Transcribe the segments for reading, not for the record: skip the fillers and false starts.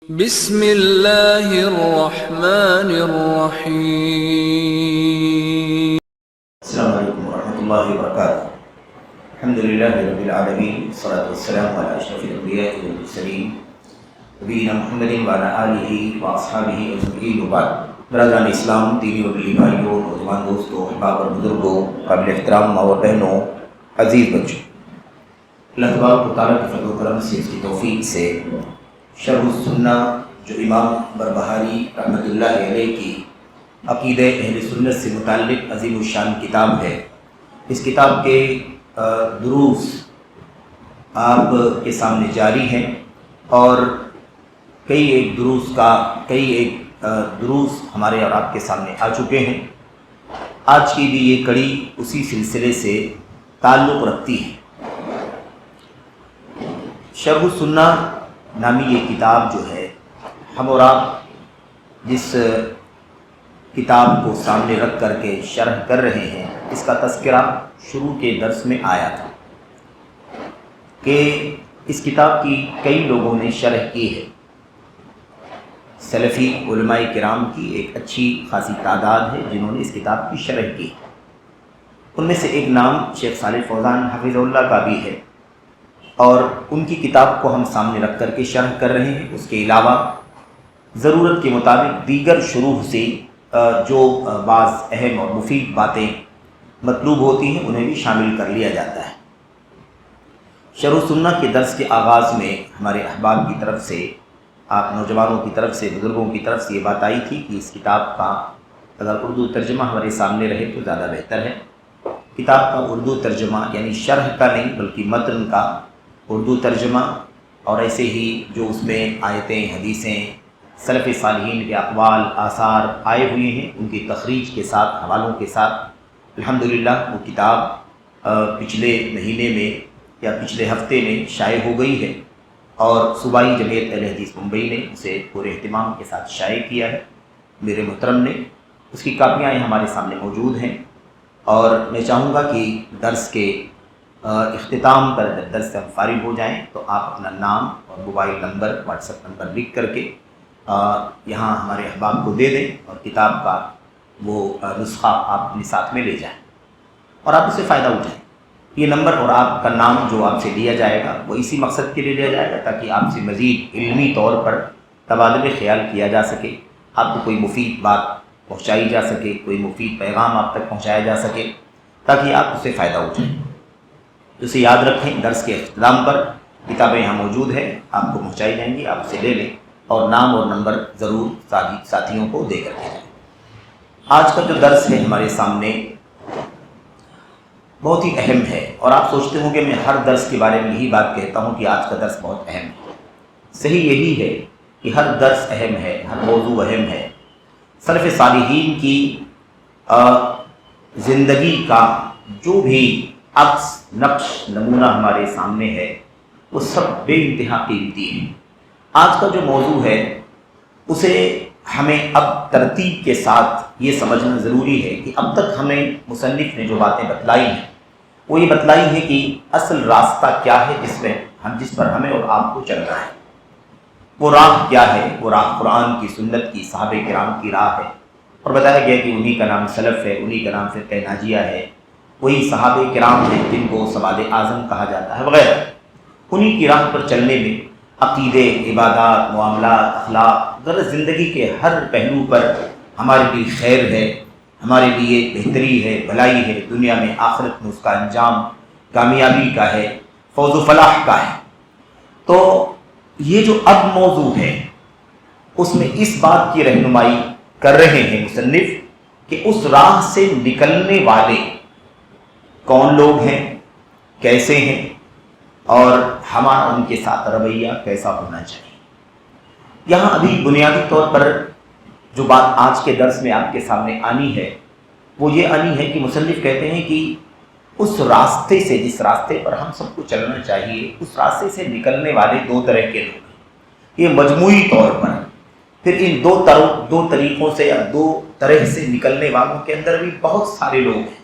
بسم اللہ الرحمن الرحیم۔ السلام علیکم ورحمۃ اللہ وبرکاتہ۔ الحمدللہ رب العالمین، والصلاۃ والسلام علی اشرف الانبیاء والمرسلین نبینا محمد وعلی آلہ واصحابہ اجمعین، وبعد۔ برادران اسلام، دینی و دلی بھائیوں، نوجوان دوستوں، احباب اور بزرگوں، قابل احترام ماں اور بہنوں، عزیز بچوں، اللہ تبارک و تعالیٰ کے فضل و کرم سے، اس کی توفیق سے شرح السنہ جو امام بربہاری رحمۃ اللہ علیہ کی عقیدہ اہل سنت سے متعلق عظیم الشان کتاب ہے، اس کتاب کے دروس آپ کے سامنے جاری ہیں، اور کئی ایک دروس ہمارے اور آپ کے سامنے آ چکے ہیں۔ آج کی بھی یہ کڑی اسی سلسلے سے تعلق رکھتی ہے۔ شرح السنہ نامی یہ کتاب جو ہے، ہم اور آپ جس کتاب کو سامنے رکھ کر کے شرح کر رہے ہیں، اس کا تذکرہ شروع کے درس میں آیا تھا کہ اس کتاب کی کئی لوگوں نے شرح کی ہے۔ سلفی علماء کرام کی ایک اچھی خاصی تعداد ہے جنہوں نے اس کتاب کی شرح کی۔ ان میں سے ایک نام شیخ صالح فوزان حفظہ اللہ کا بھی ہے، اور ان کی کتاب کو ہم سامنے رکھ کر کے شرح کر رہے ہیں۔ اس کے علاوہ ضرورت کے مطابق دیگر شروح سے جو بعض اہم اور مفید باتیں مطلوب ہوتی ہیں انہیں بھی شامل کر لیا جاتا ہے۔ شرح السنہ کے درس کے آغاز میں ہمارے احباب کی طرف سے، آپ نوجوانوں کی طرف سے، بزرگوں کی طرف سے یہ بات آئی تھی کہ اس کتاب کا اگر اردو ترجمہ ہمارے سامنے رہے تو زیادہ بہتر ہے۔ کتاب کا اردو ترجمہ یعنی شرح کا نہیں بلکہ متن کا اردو ترجمہ، اور ایسے ہی جو اس میں آیتیں، حدیثیں، سلف صالحین کے اقوال، آثار آئے ہوئے ہیں، ان کی تخریج کے ساتھ، حوالوں کے ساتھ الحمدللہ وہ کتاب پچھلے مہینے میں یا پچھلے ہفتے میں شائع ہو گئی ہے، اور صوبائی جمعیت اہل حدیث ممبئی نے اسے پورے اہتمام کے ساتھ شائع کیا ہے میرے محترم نے۔ اس کی کاپیاں ہمارے سامنے موجود ہیں، اور میں چاہوں گا کہ درس کے اختتام پر جب درس سے ہم فارغ ہو جائیں تو آپ اپنا نام اور mobile number, what's app number لکھ کر کے یہاں ہمارے احباب کو دے دیں، اور کتاب کا وہ نسخہ آپ اپنے ساتھ میں لے جائیں اور آپ اس سے فائدہ اٹھائیں۔ یہ نمبر اور آپ کا نام جو آپ سے لیا جائے گا وہ اسی مقصد کے لیے لیا جائے گا تاکہ آپ سے مزید علمی طور پر تبادلہ خیال کیا جا سکے، آپ کو کوئی مفید بات پہنچائی جا سکے، کوئی مفید پیغام آپ تک پہنچایا جا سکے تاکہ آپ اس سے فائدہ اٹھائیں۔ اسے یاد رکھیں، درس کے اختتام پر کتابیں یہاں موجود ہیں، آپ کو پہنچائی جائیں گی، آپ اسے لے لیں اور نام اور نمبر ضرور ساتھیوں کو دے کر کے جائیں۔ آج کا جو درس ہے ہمارے سامنے بہت ہی اہم ہے، اور آپ سوچتے ہوں کہ میں ہر درس کے بارے میں یہی بات کہتا ہوں کہ آج کا درس بہت اہم ہے۔ صحیح یہی ہے کہ ہر درس اہم ہے، ہر موضوع اہم ہے۔ سلف صالحین کی زندگی کا جو بھی عکس، نقش، نمونہ ہمارے سامنے ہے وہ سب بے انتہا قیمتی ہے۔ آج کا جو موضوع ہے اسے ہمیں اب ترتیب کے ساتھ یہ سمجھنا ضروری ہے کہ اب تک ہمیں مصنف نے جو باتیں بتلائی ہیں وہ یہ بتلائی ہے کہ اصل راستہ کیا ہے جس پر ہمیں اور آپ کو چلنا ہے۔ وہ راہ کیا ہے؟ وہ راہ قرآن کی، سنت کی، صحابہ کرام کی راہ ہے، اور بتایا گیا کہ انہی کا نام سلف ہے، انہی کا نام فرقہ ناجیہ ہے، وہی صحابہ کرام ہیں جن کو سواد اعظم کہا جاتا ہے وغیرہ۔ انہی کی راہ پر چلنے میں عقیدے، عبادات، معاملات، اخلاق، غرض زندگی کے ہر پہلو پر ہمارے لیے خیر ہے، ہمارے لیے بہتری ہے، بھلائی ہے، دنیا میں آخرت میں اس کا انجام کامیابی کا ہے، فوز و فلاح کا ہے۔ تو یہ جو اب موضوع ہے اس میں اس بات کی رہنمائی کر رہے ہیں مصنف کہ اس راہ سے نکلنے والے کون لوگ ہیں، کیسے ہیں، اور ہمارا ان کے ساتھ رویہ کیسا ہونا چاہیے۔ یہاں ابھی بنیادی طور پر جو بات آج کے درس میں آپ کے سامنے آنی ہے وہ یہ آنی ہے کہ مصنف کہتے ہیں کہ اس راستے سے، جس راستے پر ہم سب کو چلنا چاہیے، اس راستے سے نکلنے والے دو طرح کے لوگ ہیں۔ یہ مجموعی طور پر پھر ان دو طریقوں سے یا دو طرح سے نکلنے والوں کے اندر بھی بہت سارے لوگ ہیں،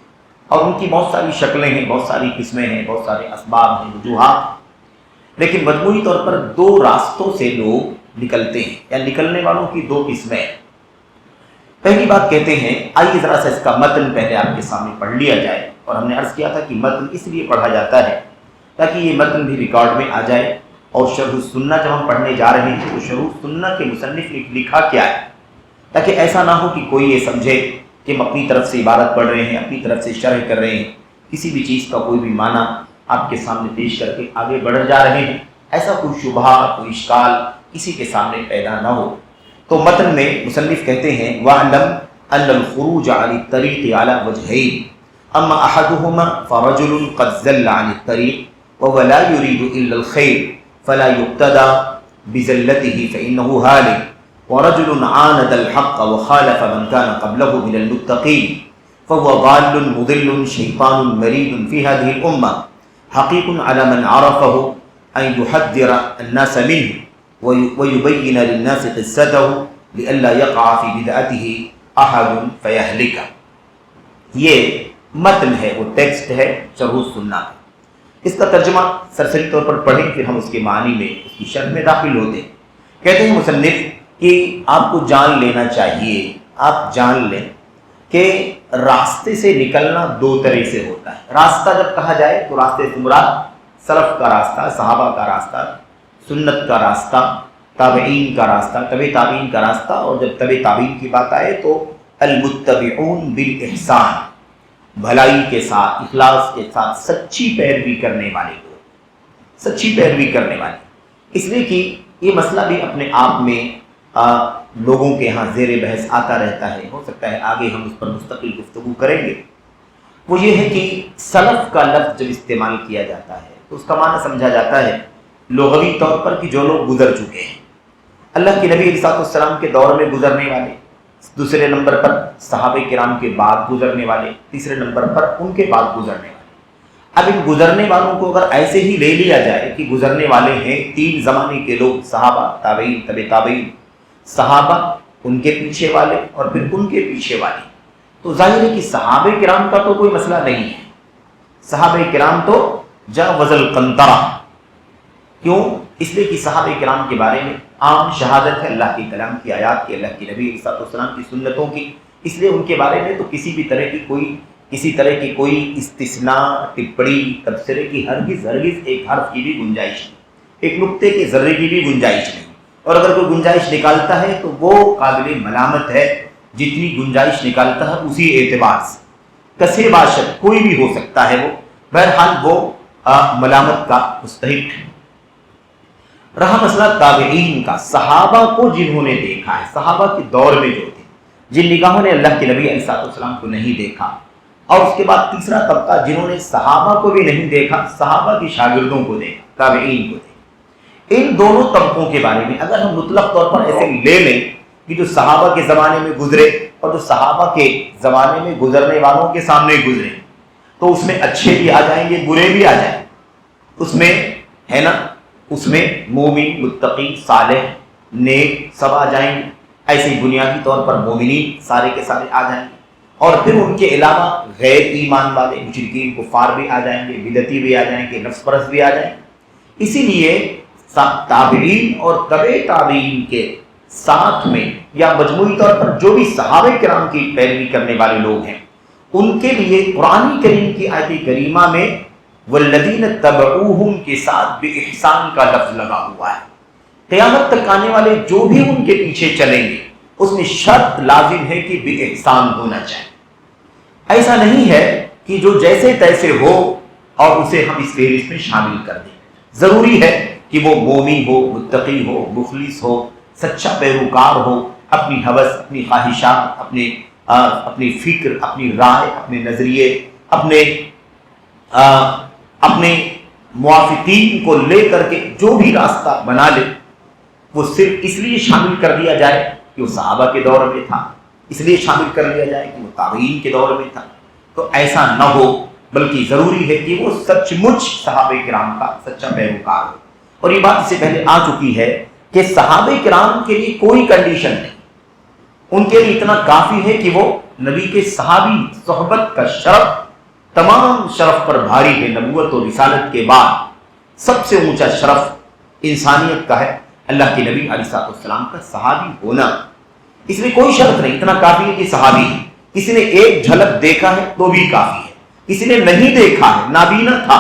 اور ان کی بہت ساری شکلیں ہیں، بہت ساری قسمیں ہیں، بہت سارے اسباب ہیں، وجوہات، لیکن مجموعی طور پر دو راستوں سے لوگ نکلتے ہیں یا نکلنے والوں کی دو قسمیں۔ پہلی بات کہتے ہیں، آئیے ذرا سا اس کا متن پہلے آپ کے سامنے پڑھ لیا جائے، اور ہم نے عرض کیا تھا کہ متن اس لیے پڑھا جاتا ہے تاکہ یہ متن بھی ریکارڈ میں آ جائے، اور شرح السنہ جب ہم پڑھنے جا رہے ہیں تو شرح السنہ کے مصنف نے لکھا کیا ہے، تاکہ ایسا نہ ہو کہ کوئی یہ سمجھے کہ ہم اپنی طرف سے عبارت پڑھ رہے ہیں، اپنی طرف سے شرح کر رہے ہیں، کسی بھی چیز کا کوئی بھی معنی آپ کے سامنے پیش کر کے آگے بڑھ جا رہے ہیں، ایسا کوئی شبہہ کوئی اشکال کسی کے سامنے پیدا نہ ہو۔ تو متن میں مصنف کہتے ہیں وَاعْلَمْ أَنَّ الْخُرُوجَ عَنِ الطَّرِيقِ عَلَى وَجْهَيْنِ أَمَّا أَحَدُهُمَا فَرَجُلٌ قَدْ زَلَّ عَنِ الطَّرِيقِ وَهُوَ لَا يُرِيدُ إِلَّا الْخَيْرَ فَلَا يُقْتَدَى بِزَلَّتِهِ فَإِنَّهُ هَالِكٌ وَرَجُلٌ عَانَدَ الْحَقَّ وَخَالَفَ مَنْ كَانَ قَبْلَهُ مِنَ الْمُتَّقِينَ فَهُوَ ضَالٌّ مُضِلٌّ شَيْطَانٌ مَرِيدٌ فِي هَذِهِ الْأُمَّةِ حَقِيقٌ عَلَى مَنْ عَرَفَهُ أَنْ يُحَذِّرَ النَّاسَ مِنْهُ وَيُبَيِّنَ لِلنَّاسِ قِصَّتَهُ لئلا يقع فی بدعته احد فیہلک۔ یہ متن ہے، وہ ٹیکسٹ ہے شرح السنہ کا۔ اس کا ترجمہ سرسری طور پر پڑھیں، پھر ہم اس کے معنی میں اس کی شرح میں داخل ہوتے ہیں۔ کہتے ہیں مصنف کہ آپ کو جان لینا چاہیے، آپ جان لیں کہ راستے سے نکلنا دو طرح سے ہوتا ہے۔ راستہ جب کہا جائے تو راستے سے مراد سلف کا راستہ، صحابہ کا راستہ، سنت کا راستہ، تابعین کا راستہ، تبع تابعین کا راستہ، اور جب تبع تابعین کی بات آئے تو المتبعون بالاحسان، بھلائی کے ساتھ، اخلاص کے ساتھ سچی پیروی کرنے والے لوگ، سچی پیروی کرنے والے۔ اس لیے کہ یہ مسئلہ بھی اپنے آپ میں لوگوں کے ہاں زیر بحث آتا رہتا ہے، ہو سکتا ہے آگے ہم اس پر مستقل گفتگو کریں گے۔ وہ یہ ہے کہ سلف کا لفظ جب استعمال کیا جاتا ہے تو اس کا معنی سمجھا جاتا ہے لغوی طور پر کہ جو لوگ گزر چکے ہیں، اللہ کے نبی علیہ السلام کے دور میں گزرنے والے، دوسرے نمبر پر صحابہ کرام کے بعد گزرنے والے، تیسرے نمبر پر ان کے بعد گزرنے والے۔ اب ان گزرنے والوں کو اگر ایسے ہی لے لیا جائے کہ گزرنے والے ہیں تین زمانے کے لوگ، صحابہ، تابعین، تبع تابعین، صحابہ، ان کے پیچھے والے اور پھر ان کے پیچھے والے، تو ظاہر ہے کہ صحابہ کرام کا تو کوئی مسئلہ نہیں ہے۔ صحابہ کرام تو جاوز القنطرہ، کیوں؟ اس لیے کہ صحابہ کرام کے بارے میں عام شہادت ہے اللہ کے کلام کی، آیات کی، اللہ کے نبی علیہ السلام کی سنتوں کی، اس لیے ان کے بارے میں تو کسی طرح کی کوئی استثناء، ٹپڑی، تبصرے کی ہرگز ایک حرف کی بھی گنجائش نہیں، ایک نقطے کے ذرے کی بھی گنجائش نہیں، اور اگر کوئی گنجائش نکالتا ہے تو وہ قابل ملامت ہے، جتنی گنجائش نکالتا ہے اسی اعتبار سے، کسے باشد کوئی بھی ہو سکتا ہے، وہ بہرحال وہ ملامت کا مستحق ہے۔ رہا مسئلہ تابعین کا، صحابہ کو جنہوں نے دیکھا ہے، صحابہ کے دور میں جو تھے، جن نگاہوں نے اللہ کے نبی علیہ السلام کو نہیں دیکھا، اور اس کے بعد تیسرا طبقہ جنہوں نے صحابہ کو بھی نہیں دیکھا، صحابہ کے شاگردوں کو دیکھا، تابعین کو دیکھا۔ ان دونوں طبقوں کے بارے میں اگر ہم مطلق طور پر ایسے لے لیں کہ جو صحابہ کے زمانے میں گزرے اور جو صحابہ کے زمانے میں گزرنے والوں کے سامنے گزرے، تو اس میں اچھے بھی آ جائیں گے، برے بھی آ جائیں گے، اس میں ہے نا، اس میں مومن، متقی، صالح، نیک سب آ جائیں گے۔ ایسے ہی بنیادی طور پر مومنین سارے کے سارے آ جائیں گے، اور پھر ان کے علاوہ غیر ایمان والے مشرکین کفار بھی آ جائیں گے، بدعتی بھی آ جائیں گے، نفس پرست بھی آ جائیں گے۔ اسی لیے تابعین اور تبع تابعین کے ساتھ میں یا مجموعی طور پر جو بھی صحابہ کرام کی پیروی کرنے والے لوگ ہیں، ان کے لیے قرآن کریم کی آیت کریمہ میں والذین تبعوہم کے ساتھ باحسان کا لفظ لگا ہوا ہے۔ قیامت تک آنے والے جو بھی ان کے پیچھے چلیں گے اس میں شرط لازم ہے کہ باحسان ہونا چاہیے۔ ایسا نہیں ہے کہ جو جیسے تیسے ہو اور اسے ہم اس فہرست میں شامل کر دیں۔ ضروری ہے کہ وہ مومن ہو، متقی ہو، مخلص ہو، سچا پیروکار ہو، اپنی ہوس، اپنی خواہشات، اپنی فکر، اپنی رائے، اپنے نظریے، اپنے موافقین کو لے کر کے جو بھی راستہ بنا لے، وہ صرف اس لیے شامل کر دیا جائے کہ وہ صحابہ کے دور میں تھا، اس لیے شامل کر لیا جائے کہ وہ تابعین کے دور میں تھا، تو ایسا نہ ہو، بلکہ ضروری ہے کہ وہ سچ مچ صحابہ کرام کا سچا پیروکار ہو۔ اور یہ بات اس سے پہلے آ چکی ہے کہ صحابہ کرام کے لیے کوئی کنڈیشن نہیں، ان کے لیے اتنا کافی ہے کہ وہ نبی کے صحابی صحبت کا شرف تمام شرف پر بھاری ہے۔ نبوت و رسالت کے بعد سب سے اونچا شرف انسانیت کا ہے، اللہ کے نبی علیہ السلام کا صحابی ہونا، اس میں کوئی شرط نہیں، اتنا کافی ہے کہ صحابی ہے۔ کسی نے ایک جھلک دیکھا ہے تو بھی کافی ہے، کسی نے نہیں دیکھا ہے، نابینا تھا،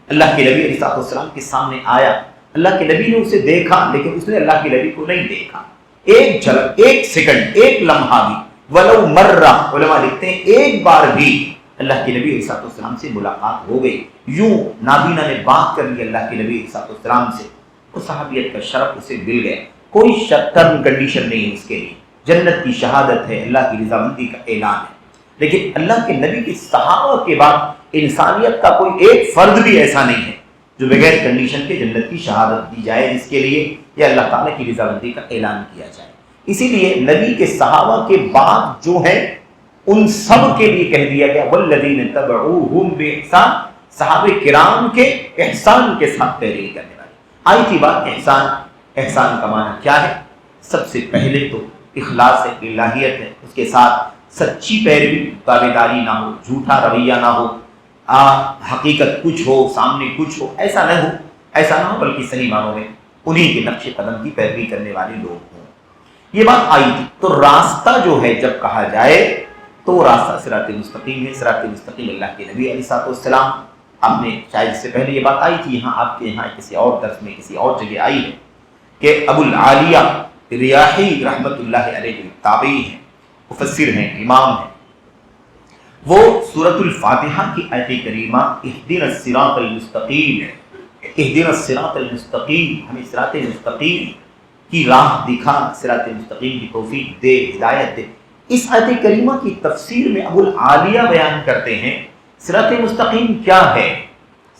اللہ کے نبی علیہ السلام کے سامنے آیا، اللہ کے نبی نے اسے دیکھا لیکن اس نے اللہ کے نبی کو نہیں دیکھا، ایک جھلک، ایک سیکنڈ، ایک لمحہ بھی، ولو مرہ، علماء لکھتے ہیں ایک بار بھی اللہ کے نبی علیہ السلام سے ملاقات ہو گئی، یوں نابینا نے بات کر لی اللہ کے نبی علیہ السلام سے، تو صحابیت کا شرف اسے مل گیا، کوئی ٹرم کنڈیشن نہیں ہے اس کے لیے، جنت کی شہادت ہے، اللہ کی رضامندی کا اعلان ہے۔ لیکن اللہ کے نبی کے صحابہ کے بعد انسانیت کا کوئی ایک فرد بھی ایسا نہیں ہے جو بغیر کنڈیشن کے جنت کی شہادت دی جائے، جس کے لیے یہ اللہ تعالیٰ کی رضامندی کا اعلان کیا جائے۔ اسی لیے نبی کے صحابہ کے بعد جو ہیں ان سب کے لیے کہہ دیا گیا والذین تبعوہم بإحسان، صحابہ کرام کے احسان کے ساتھ پیروی کرنے والے۔ آئی تھی بات احسان، احسان کا معنی کیا ہے؟ سب سے پہلے تو اخلاص الہیت ہے، اس کے ساتھ سچی پیروی، تابعداری نہ ہو، جھوٹا رویہ نہ ہو، حقیقت کچھ ہو سامنے کچھ ہو، ایسا نہ ہو بلکہ صحیح معنوں میں انہی کے نقش قدم کی پیروی کرنے والے لوگ ہوں۔ یہ بات آئی تھی۔ تو راستہ جو ہے جب کہا جائے تو وہ راستہ صراط مستقیم ہے، صراط مستقیم اللہ کے نبی علیہ السلام، آپ نے شاید اس سے پہلے یہ بات آئی تھی یہاں آپ کے یہاں کسی اور درس میں کسی اور جگہ آئی ہے کہ ابو العالیہ ریاحی رحمۃ اللہ علیہ جو تابعی ہیں، مفسر ہیں، امام ہیں، وہ سورۃ الفاتحہ کی آیت کریمہ اہدنا الصراط المستقیم ہے، اہدنا الصراط المستقیم، ہمیں صراط مستقیم کی راہ دکھا، صراط مستقیم کی توفیق دے، ہدایت دے۔ اس آیت کریمہ کی تفسیر میں ابو العالیہ بیان کرتے ہیں صراط مستقیم کیا ہے،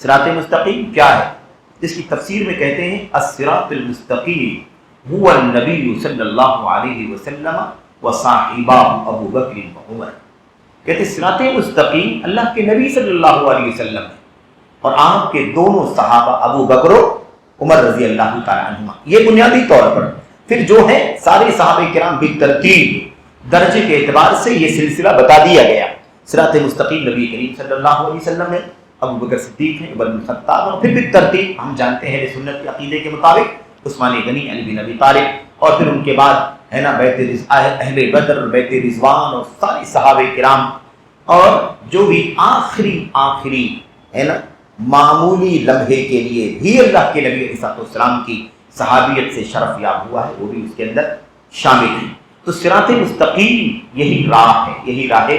صراط مستقیم کیا ہے؟ اس کی تفسیر میں کہتے ہیں الصراط المستقیم هو النبی صلی اللہ علیہ وسلم وصاحبہ ابو بکر وعمر، کہتے ہیں صراط مستقیم اللہ کے نبی صلی اللہ علیہ وسلم ہے اور آپ کے دونوں صحابہ ابو بکر و عمر رضی اللہ تعالی عنہما، یہ بنیادی طور پر۔ پھر جو ہے سارے صحابہ کرام بالترتیب درجے کے اعتبار سے یہ سلسلہ بتا دیا گیا۔ صراط مستقیم نبی کریم صلی اللہ علیہ وسلم ہے، ابو بکر صدیق ہیں، عمر بن خطاب، اور پھر بالترتیب ہم جانتے ہیں سنت کے عقیدے کے مطابق عثمان غنی، علی بن ابی طالب، اور پھر ان کے بعد ہے نا بیت اہل بدر، بیت رضوان اور سارے صحابہ کرام، اور جو بھی آخری ہے نا معمولی لمحے کے لیے بھی اللہ کے نبی علیہ السلام کی صحابیت سے شرف یاب ہوا ہے، وہ بھی اس کے اندر شامل ہیں۔ تو صراط مستقیم یہی راہ ہے، یہی راہ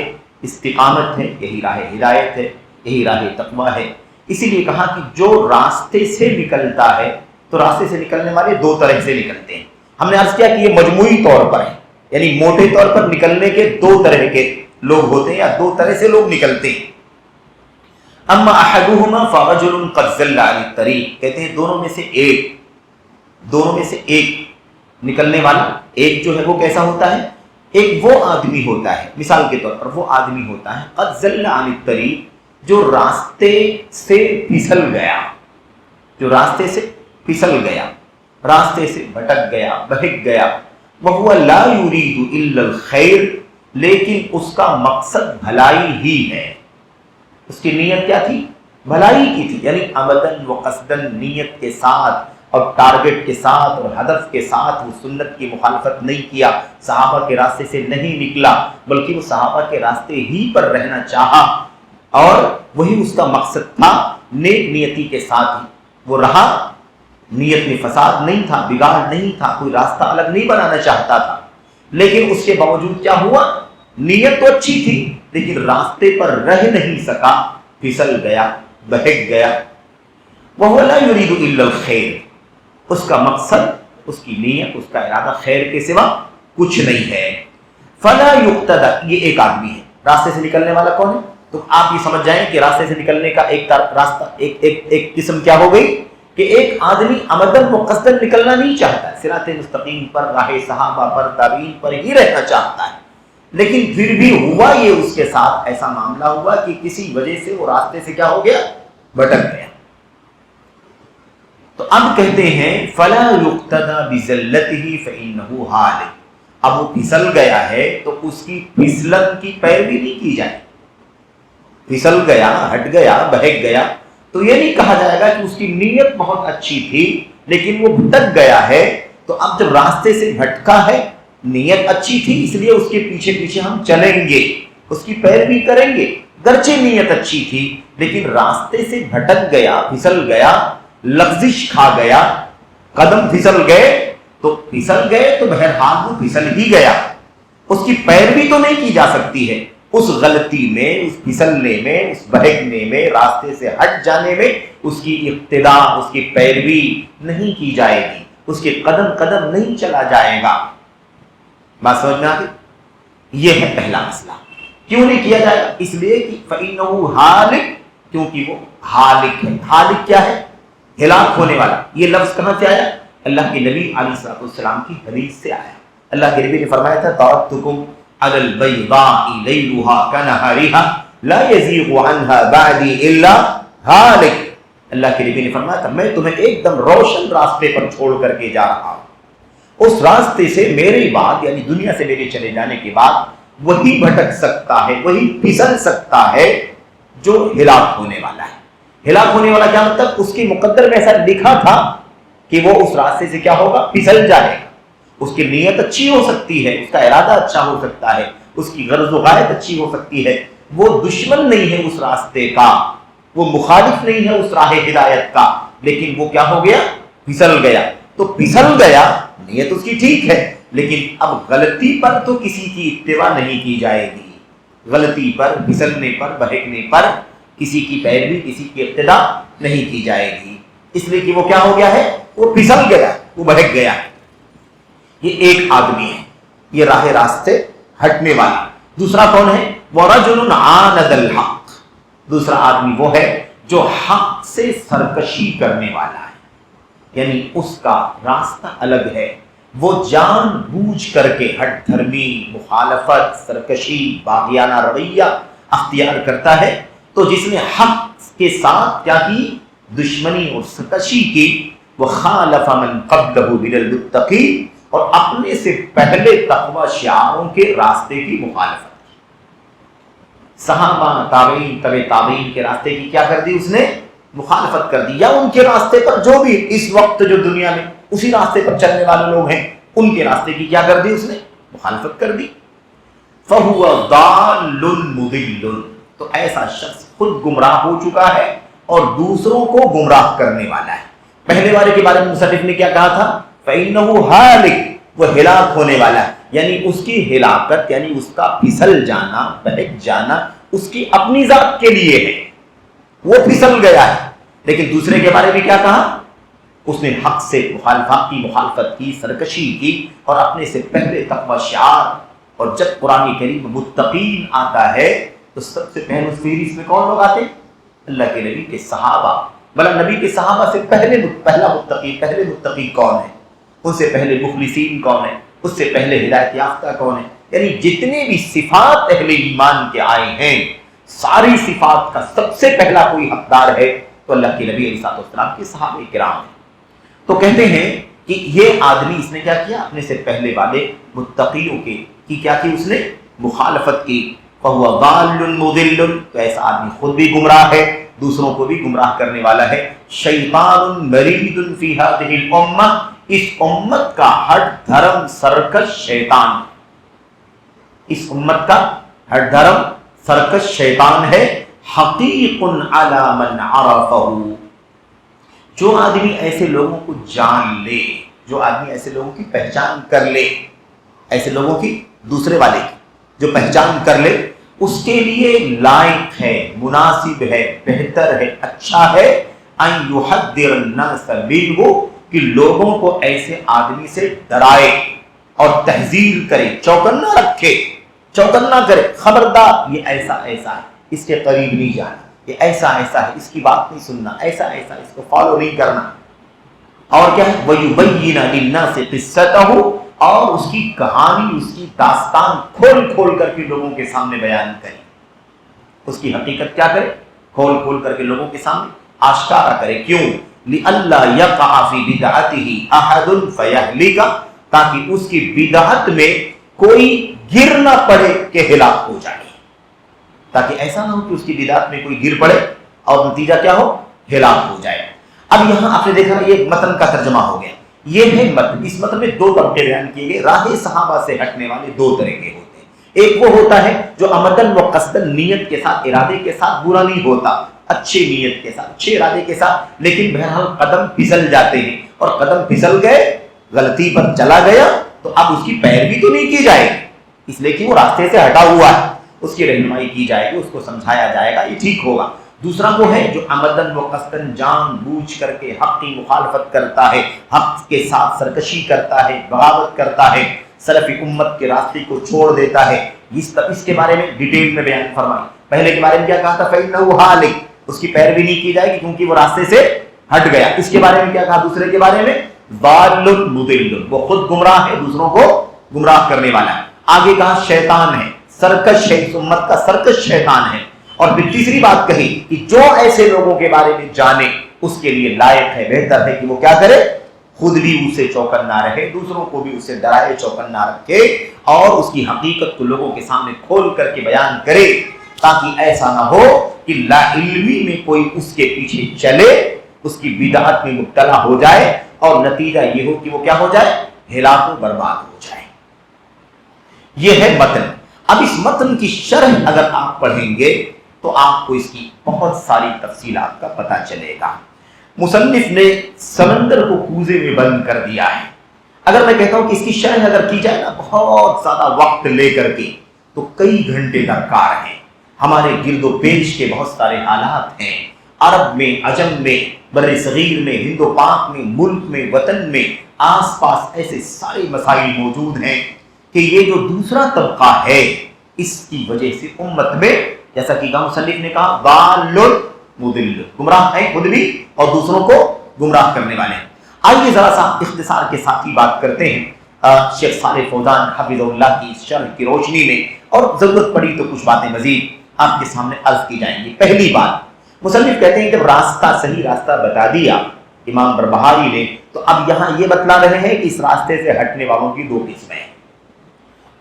استقامت ہے، یہی راہ ہدایت ہے، یہی راہ تقویٰ ہے۔ اسی لیے کہا کہ جو راستے سے نکلتا ہے، تو راستے سے نکلنے والے دو طرح سے نکلتے ہیں۔ ہم نے عرض کیا کہ یہ مجموعی طور پر ہے، یعنی موٹے طور پر نکلنے کے دو طرح کے لوگ ہوتے ہیں یا دو طرح سے لوگ نکلتے ہیں۔ اما احدهما فرجل قد ضل عن الطريق، کہتے ہیں دونوں میں سے ایک نکلنے والا، ایک جو ہے وہ کیسا ہوتا ہے؟ ایک وہ آدمی ہوتا ہے، مثال کے طور پر وہ آدمی ہوتا ہے قد ضل عن الطريق، جو راستے سے پھسل گیا، جو راستے سے پھسل گیا، راستے سے بھٹک گیا، بہک گیا، وهو لا يريد الا الخير، لیکن اس کا مقصد بھلائی ہی ہے۔ اس کی نیت کیا تھی؟ بھلائی کی تھی، یعنی عمدن و قصدن نیت کے ساتھ اور ٹارگٹ کے ساتھ اور ہدف کے ساتھ وہ سنت کی مخالفت نہیں کیا، صحابہ کے راستے سے نہیں نکلا، بلکہ وہ صحابہ کے راستے ہی پر رہنا چاہا، اور وہی اس کا مقصد تھا، نیک نیتی کے ساتھ ہی وہ رہا، نیت میں فساد نہیں تھا، بگاڑ نہیں تھا، کوئی راستہ الگ نہیں بنانا چاہتا تھا، لیکن اس کے باوجود کیا ہوا؟ نیت تو اچھی تھی لیکن راستے پر رہ نہیں سکا، پھسل گیا، بہک گیا۔ وَهُوَ لَا يُرِيدُ إِلَّا الْخَيْرَ، اس کا مقصد، اس کی نیت، اس کا ارادہ خیر کے سوا کچھ نہیں ہے۔ فَلَا يُقْتَدَى، یہ ایک آدمی ہے، راستے سے نکلنے والا کون ہے؟ تو آپ یہ سمجھ جائیں کہ راستے سے نکلنے کا ایک راستہ، ایک قسم کیا ہو گئی کہ ایک آدمی عمدن و قصدن نکلنا نہیں چاہتا ہے، صراط مستقیم پر، راہ صحابہ پر، تابعین پر ہی رہنا چاہتا ہے، لیکن پھر بھی ہوا یہ اس کے ساتھ ایسا معاملہ ہوا کہ کسی وجہ سے وہ راستے سے کیا ہو گیا؟ بھٹک گیا۔ تو اب کہتے ہیں فلا یقتدى بذلته فانه هالك، اب وہ پھسل گیا ہے تو اس کی پھسلن کی پیروی نہیں کی جائے، پھسل گیا، ہٹ گیا، بہک گیا، تو یہ نہیں کہا جائے گا کہ اس کی نیت بہت اچھی تھی لیکن وہ بھٹک گیا ہے، تو اب جب راستے سے بھٹکا ہے، نیت اچھی تھی اس لیے اس کے پیچھے پیچھے ہم چلیں گے، اس کی پیروی کریں گے، گرچہ نیت اچھی تھی لیکن راستے سے بھٹک گیا، پھسل گیا، لغزش کھا گیا، قدم پھسل گئے تو بہرحال وہ پھسل ہی گیا، اس کی پیروی تو نہیں کی جا سکتی ہے، اس غلطی میں، اس پھسلنے میں، اس بہکنے میں، راستے سے ہٹ جانے میں اس کی اقتدا، اس کی پیروی نہیں کی جائے گی، اس کے قدم قدم نہیں چلا جائے گا۔ بات سمجھ میں آ گئی؟ یہ ہے پہلا مسئلہ۔ کیوں نہیں کیا جائے گا؟ اس لیے کہ فَإِنَّهُ ہالک، کیونکہ وہ ہالک ہے۔ ہالک کیا ہے؟ ہلاک ہونے والا۔ یہ لفظ کہاں سے آیا؟ اللہ کے نبی علیہ السلام کی حدیث سے آیا۔ اللہ کے نبی نے فرمایا تھا تَرَكْتُكُمْ عَلَى الْبَيْضَاءِ لَيْلُهَا كَنَهَارِهَا لَا يَزِيغُ عَنْهَا بَعْدِي إِلَّا هَالِكٌ۔ اللہ کے نبی نے فرمایا تھا میں تمہیں ایک دم روشن راستے پر چھوڑ کر کے جا رہا ہوں، اس راستے سے میرے بعد، یعنی دنیا سے میرے چلے جانے کے بعد وہی بھٹک سکتا ہے، وہی پھسل سکتا ہے جو ہلاک ہونے والا ہے۔ ہلاک ہونے والا کیا مطلب؟ اس کے مقدر میں ایسا لکھا تھا کہ وہ اس راستے سے کیا ہوگا؟ پھسل جائے گا۔ اس کی نیت اچھی ہو سکتی ہے، اس کا ارادہ اچھا ہو سکتا ہے، اس کی غرض و غایت اچھی ہو سکتی ہے، وہ دشمن نہیں ہے اس راستے کا، وہ مخالف نہیں ہے اس راہ ہدایت کا، لیکن وہ کیا ہو گیا؟ پھسل گیا۔ تو پھسل گیا، نیت اس کی ٹھیک ہے، لیکن اب غلطی پر تو کسی کی اتباع نہیں کی جائے گی، غلطی پر، پھسلنے پر، بہکنے پر کسی کی پیروی، کسی کی ابتداء نہیں کی جائے گی، اس لیے کہ وہ کیا ہو گیا ہے؟ وہ پھسل گیا، وہ بہک گیا۔ یہ ایک آدمی ہے، یہ راہ راستے ہٹنے والا۔ دوسرا کون ہے؟ وَرَجُلٌ عَانَدَ الْحَقِّ، دوسرا آدمی وہ ہے جو حق سے سرکشی کرنے والا ہے، یعنی اس کا راستہ الگ ہے، وہ جان بوجھ کر کے ہٹ دھرمی، مخالفت، سرکشی، باغیانہ رویہ اختیار کرتا ہے۔ تو جس نے حق کے ساتھ کیا کی؟ دشمنی اور سرکشی کی، وہ خالف من قبلہ من المتقین، اور اپنے سے پہلے تقوی شعاروں کے راستے کی مخالفت کی۔ صحابہ، تابعین، تبع تابعین کے راستے کی کیا کر دی اس نے؟ مخالفت کر دی، یا ان کے راستے پر جو بھی اس وقت جو دنیا میں اسی راستے پر چلنے والے لوگ ہیں ان کے راستے کی کیا کر دی اس نے؟ مخالفت کر دی۔ فَهُوَ ضَالٌ مُضِلٌ، تو ایسا شخص خود گمراہ ہو چکا ہے اور دوسروں کو گمراہ کرنے والا ہے۔ پہلے والے کے بارے میں مصنف نے کیا کہا تھا؟ فَإِنَّهُ هَالِكٌ، وہ ہلاک ہونے والا ہے، یعنی اس کی ہلاکت، یعنی اس کا پھسل جانا، بہک جانا اس کی اپنی ذات کے لیے ہے، وہ پھسل گیا ہے۔ لیکن دوسرے کے بارے میں کیا کہا؟ اس نے حق سے مخالفت کی، سرکشی کی، اور اپنے سے پہلے تقوی شعار۔ اور جب قرآن کریم میں متقین آتا ہے تو سب سے پہلے اس فہرست میں کون لوگ آتے؟ اللہ کے نبی کے صحابہ۔ بلا نبی کے صحابہ سے پہلا متقی کون ہے؟ ان سے پہلے مخلصین کون ہیں؟ اس سے پہلے ہدایت یافتہ کون ہیں؟ یعنی جتنے بھی صفات اہل ایمان کے آئے ہیں، ساری صفات کا سب سے پہلا کوئی حقدار ہے تو اللہ کے نبی علیہ السلام کے صحابہ کرام ہیں۔ تو کہتے ہیں کہ یہ آدمی، اس نے کیا کیا؟ اپنے سے پہلے والے متقیوں کی کیا کی؟ اس نے مخالفت کی۔ فَهُوَ ضَالٌ مُضِلٌ، تو ایسا آدمی خود بھی گمراہ ہے، دوسروں کو بھی گمراہ کرنے والا ہے۔ شیطان مرید فی ہذہ الامہ، اس امت کا ہٹ دھرم سرکش شیطان، اس امت کا ہٹ دھرم سرکش شیطان ہے۔ حقیق علی من عرفہ، جو آدمی ایسے لوگوں کو جان لے، جو آدمی ایسے لوگوں کی پہچان کر لے، ایسے لوگوں کی، دوسرے والے کی جو پہچان کر لے، اس کے لیے لائق ہے، مناسب ہے، بہتر ہے، اچھا ہے ان یحذر الناس منہ، کہ لوگوں کو ایسے آدمی سے ڈرائے اور تحذیر کرے، چوکنا رکھے، چوکنا کرے، خبردار یہ ایسا ایسا ہے، اس کے قریب نہیں جانا، یہ ایسا ایسا ہے، اس کی بات نہیں سننا، ایسا ایسا، اس کو فالو نہیں کرنا۔ اور کیا ہے؟ وَيُبَيِّنَ لِلنَّاسِ قِصَّتَهُ، اور اس کی کہانی، اس کی داستان کھول کھول کر کے لوگوں کے سامنے بیان کرے، اس کی حقیقت کیا کرے؟ کھول کھول کر کے لوگوں کے سامنے آشکارا کرے۔ کیوں؟ لِأَلَّا يَقَعَ فِي بِدْعَتِهِ أَحَدٌ فَيَهْلِكَ، تاکہ اس کی بدعت میں کوئی گر نہ پڑے کہ ہلاک ہو جائے، تاکہ ایسا نہ ہو کہ اس کی بدعت میں کوئی گر پڑے اور نتیجہ کیا ہو؟ ہلاک ہو جائے۔ اب یہاں آپ نے دیکھا یہ متن کا ترجمہ ہو گیا، یہ ہے متن. اس متن میں دو طبقے بیان کیے گئے. راہ صحابہ سے ہٹنے والے دو طرح کے ہوتے ہیں. ایک وہ ہوتا ہے جو عمدن و قصدن نیت کے ساتھ ارادے کے ساتھ برا نہیں ہوتا, اچھے نیت کے ساتھ اچھے ارادے کے ساتھ, لیکن بہرحال قدم پھسل جاتے ہیں اور قدم پھسل گئے, غلطی پر چلا گیا تو اب اس کی پیروی تو نہیں کی جائے گی, اس لیے کہ وہ راستے سے ہٹا ہوا ہے, اس کی رہنمائی کی جائے گی, اس کو سمجھایا جائے گا, یہ ٹھیک ہوگا. دوسرا وہ ہے جو عمدن و قصدن جان بوجھ کر کے حق کی مخالفت کرتا ہے, حق کے ساتھ سرکشی کرتا ہے, بغاوت کرتا ہے, سلف امت کے راستے کو چھوڑ دیتا ہے. اس کے بارے میں ڈیٹیل میں بیان فرمائی. پہلے کے بارے میں کیا کہا تھا؟ فَإِنَّهُ هَالِكٌ, اس کی پیروی نہیں کی جائے گی کیونکہ وہ راستے سے ہٹ گیا. اس کے بارے میں کیا کہا دوسرے کے بارے میں؟ ضَالٌ مُضِلٌ, وہ خود گمراہ ہے, دوسروں کو گمراہ کرنے والا ہے. آگے کہا شیطان ہے, سرکش ہے, اس امت کا سرکش شیطان ہے. اور پھر تیسری بات کہی کہ جو ایسے لوگوں کے بارے میں جانے اس کے لیے لائق ہے, بہتر ہے کہ وہ کیا کرے, خود بھی اسے چوکن نہ رہے, دوسروں کو بھی اسے ڈرائے چوکن نہ رکھے, اور اس کی حقیقت کو لوگوں کے سامنے کھول کر کے بیان کرے, تاکہ ایسا نہ ہو کہ لا علمی میں کوئی اس کے پیچھے چلے, اس کی بدعت میں مبتلا ہو جائے اور نتیجہ یہ ہو کہ وہ کیا ہو جائے, ہلاک و برباد ہو جائے. یہ ہے متن. اب اس متن کی شرح اگر آپ پڑھیں گے تو آپ کو اس کی بہت ساری تفصیلات کا پتہ چلے گا. مصنف نے سمندر کو کوزے میں بند کر دیا ہے. اگر میں کہتا ہوں کہ اس کی شرح اگر کی جائے نا بہت زیادہ وقت لے کر کے, تو کئی گھنٹے درکار ہیں. ہمارے گرد و پیش کے بہت سارے حالات ہیں, عرب میں, عجم میں, بر صغیر میں, ہند و پاک میں, ملک میں, وطن میں, آس پاس ایسے سارے مسائل موجود ہیں کہ یہ جو دوسرا طبقہ ہے اس کی وجہ سے امت میں, جیسا کہ مصنف نے کہا, ضال مضل, گمراہ ہیں خود بھی اور دوسروں کو گمراہ کرنے والے ہیں. آئیے ذرا سا اختصار کے ساتھ ہی بات کرتے ہیں شیخ صالح فوزان حفظہ اللہ کی شرح کی روشنی میں, اور ضرورت پڑی تو کچھ باتیں مزید آپ کے سامنے عرض کی جائیں گی. پہلی بات, مصنف کہتے ہیں کہ راستہ, صحیح راستہ بتا دیا امام بربہاری نے, تو اب یہاں یہ بتلا رہے ہیں کہ اس راستے سے ہٹنے والوں کی دو قسمیں ہیں.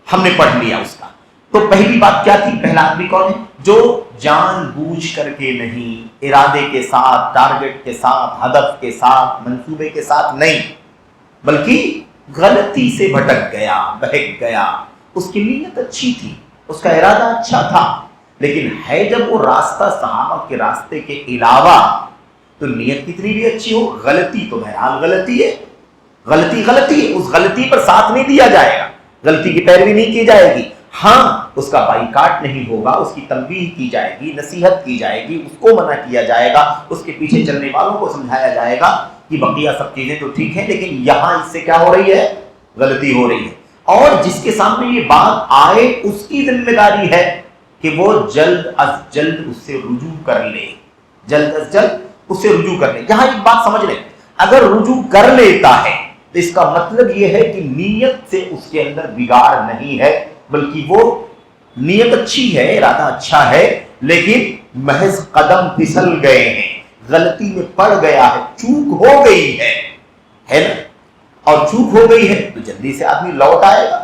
ہم نے پڑھ لیا اس کا. تو پہلی بات کیا تھی؟ پہلا آدمی کون ہے؟ جو جان بوجھ کر کے نہیں, ارادے کے ساتھ, ٹارگٹ کے ساتھ, ہدف کے ساتھ, منصوبے کے ساتھ نہیں, بلکہ غلطی سے بھٹک گیا, بہک گیا. اس کی نیت اچھی تھی, اس کا ارادہ اچھا تھا, لیکن ہے جب وہ راستہ صحابہ کے راستے کے علاوہ, تو نیت کتنی بھی اچھی ہو, غلطی تو بہرحال غلطی ہے. غلطی غلطی ہے, اس غلطی پر ساتھ نہیں دیا جائے گا, غلطی کی پیروی نہیں کی جائے گی. ہاں, اس کا بائیکاٹ نہیں ہوگا, اس کی تنبیہ کی جائے گی, نصیحت کی جائے گی, اس کو منع کیا جائے گا, اس کے پیچھے چلنے والوں کو سمجھایا جائے گا کہ بقیہ سب چیزیں تو ٹھیک ہیں, لیکن یہاں اس سے کیا ہو رہی ہے, غلطی ہو رہی ہے. اور جس کے سامنے یہ بات آئے اس کی ذمہ داری ہے کہ وہ جلد از جلد اس سے رجوع کر لے, جلد از جلد اس سے رجوع کر لے. یہاں ایک بات سمجھ لیں, اگر رجوع کر لیتا ہے تو اس کا مطلب یہ ہے کہ نیت سے اس کے اندر بگاڑ نہیں ہے, بلکہ وہ نیت اچھی ہے, ارادہ اچھا ہے, لیکن محض قدم پھسل گئے ہیں, غلطی میں پڑ گیا ہے, چوک ہو گئی ہے نا, اور چوک ہو گئی ہے تو جلدی سے آدمی لوٹ آئے گا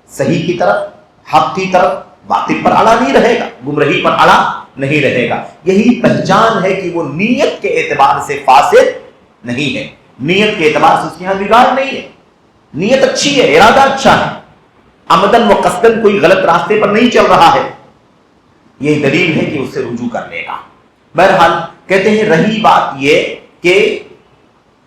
صحیح کی طرف, حق کی طرف, باطل پر اڑا نہیں رہے گا, گمراہی پر اڑا نہیں رہے گا. یہی پہچان ہے کہ وہ نیت کے اعتبار سے فاسد نہیں ہے, نیت کے اعتبار سے اس کے یہاں بگاڑ نہیں ہے, نیت اچھی ہے, ارادہ اچھا ہے, عمدن و قصدن کوئی غلط راستے پر نہیں چل رہا ہے. یہ دلیل ہے کہ اس سے رجوع کر لے گا. بہرحال کہتے ہیں رہی بات یہ کہ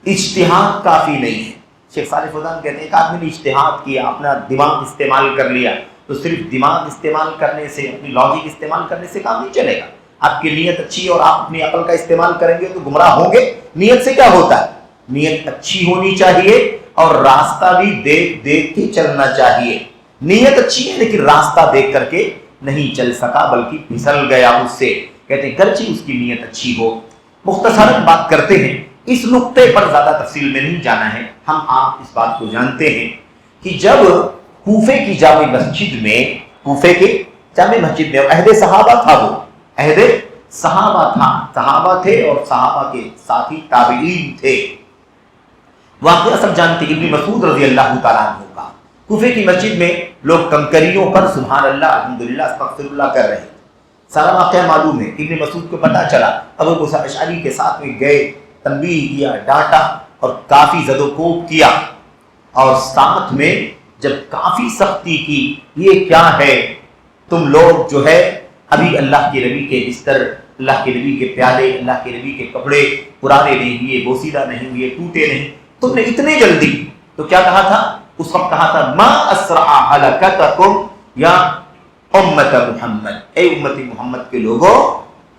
اجتہاد کافی نہیں ہے. شیخ صالح فوزان کہتے ہیں کہ آدمی نے اجتہاد کیا, اپنا دماغ استعمال کر لیا, تو صرف دماغ استعمال کرنے سے, اپنی لاجک استعمال کرنے سے کام نہیں چلے گا. آپ کی نیت اچھی ہے اور آپ اپنی عقل کا استعمال کریں گے تو گمراہ ہوں گے. نیت سے کیا ہوتا ہے؟ نیت اچھی ہونی چاہیے اور راستہ بھی دیکھ دیکھ کے چلنا چاہیے. نیت اچھی ہے لیکن راستہ دیکھ کر کے نہیں چل سکا بلکہ پھسل گیا اس سے. کہتے ہیں گرچہ اس کی نیت اچھی ہو. مختصراً بات کرتے ہیں, اس نقطے پر زیادہ تفصیل میں نہیں جانا ہے. ہم آپ اس بات کو جانتے ہیں کہ جب کوفے کی جامع مسجد میں, کوفے کے جامع مسجد میں, عہد صحابہ تھا, وہ عہد صحابہ تھا, صحابہ تھے اور صحابہ کے ساتھی تابعین تھے. واقعہ سب جانتے ہیں, ابن مسعود رضی اللہ تعالیٰ عنہ کا. کوفے کی مسجد میں لوگ کنکریوں پر سبحان اللہ, الحمدللہ, استغفر اللہ کر رہے ہیں. سارا واقعہ معلوم ہے. ابن مسعود کو پتا چلا, ابو موسیٰ اشعری کے ساتھ میں گئے, تنبیہ کیا, ڈانٹا, اور کافی زد و کوب کیا، اور ساتھ میں جب کافی سختی کی، یہ کیا ہے، تم لوگ جو ہے ابھی اللہ کے نبی کے بستر، اللہ کے نبی کے پیالے، اللہ کے نبی کے کپڑے پرانے نہیں ہوئے، بوسیدہ نہیں ہوئے، ٹوٹے نہیں، تم نے اتنے جلدی، تو کیا کہا تھا اس وقت؟ کہا تھا ما اسرع ہلاکتکم یا امت محمد، اے امت محمد کے لوگوں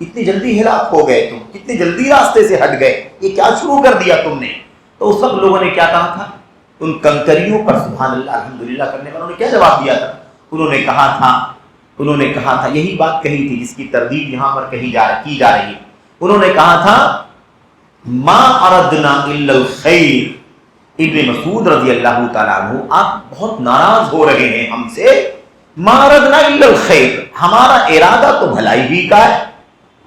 اتنی جلدی ہلاک ہو گئے، تم کتنی جلدی راستے سے ہٹ گئے، یہ کیا شروع کر دیا تم نے؟ تو اس وقت لوگوں نے کیا کہا تھا؟ ان کنکریوں پر سبحان اللہ الحمدللہ کرنے والوں نے کیا جواب دیا تھا؟ انہوں نے کہا تھا یہی بات کہی تھی جس کی تردید یہاں پر کی جا رہی ہے، انہوں نے کہا تھا ما اردنا الا الخیر۔ ابن مسعود رضی اللہ تعالیٰ عنہ، آپ بہت ناراض ہو رہے ہیں ہم سے، ما اردنا الا الخیر، ہمارا ارادہ تو بھلائی ہی کا ہے،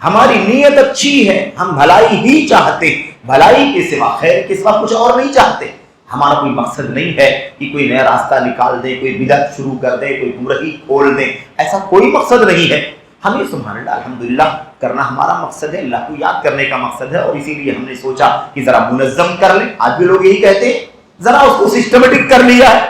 ہماری نیت اچھی ہے، ہم بھلائی ہی چاہتے، بھلائی کے سوا، خیر کے سوا کچھ اور نہیں چاہتے، ہمارا کوئی مقصد نہیں ہے کہ کوئی نیا راستہ نکال دے، کوئی بدعت شروع کر دے، کوئی گمراہی کھول دے، ایسا کوئی مقصد نہیں ہے، ہمیں سبحان اللہ الحمدللہ کرنا ہمارا مقصد ہے، اللہ کو یاد کرنے کا مقصد ہے، اور اسی لیے ہم نے سوچا کہ ذرا منظم کر لیں، آج بھی لوگ یہی کہتے ہیں، ذرا اس کو سسٹمیٹک کر لیا ہے،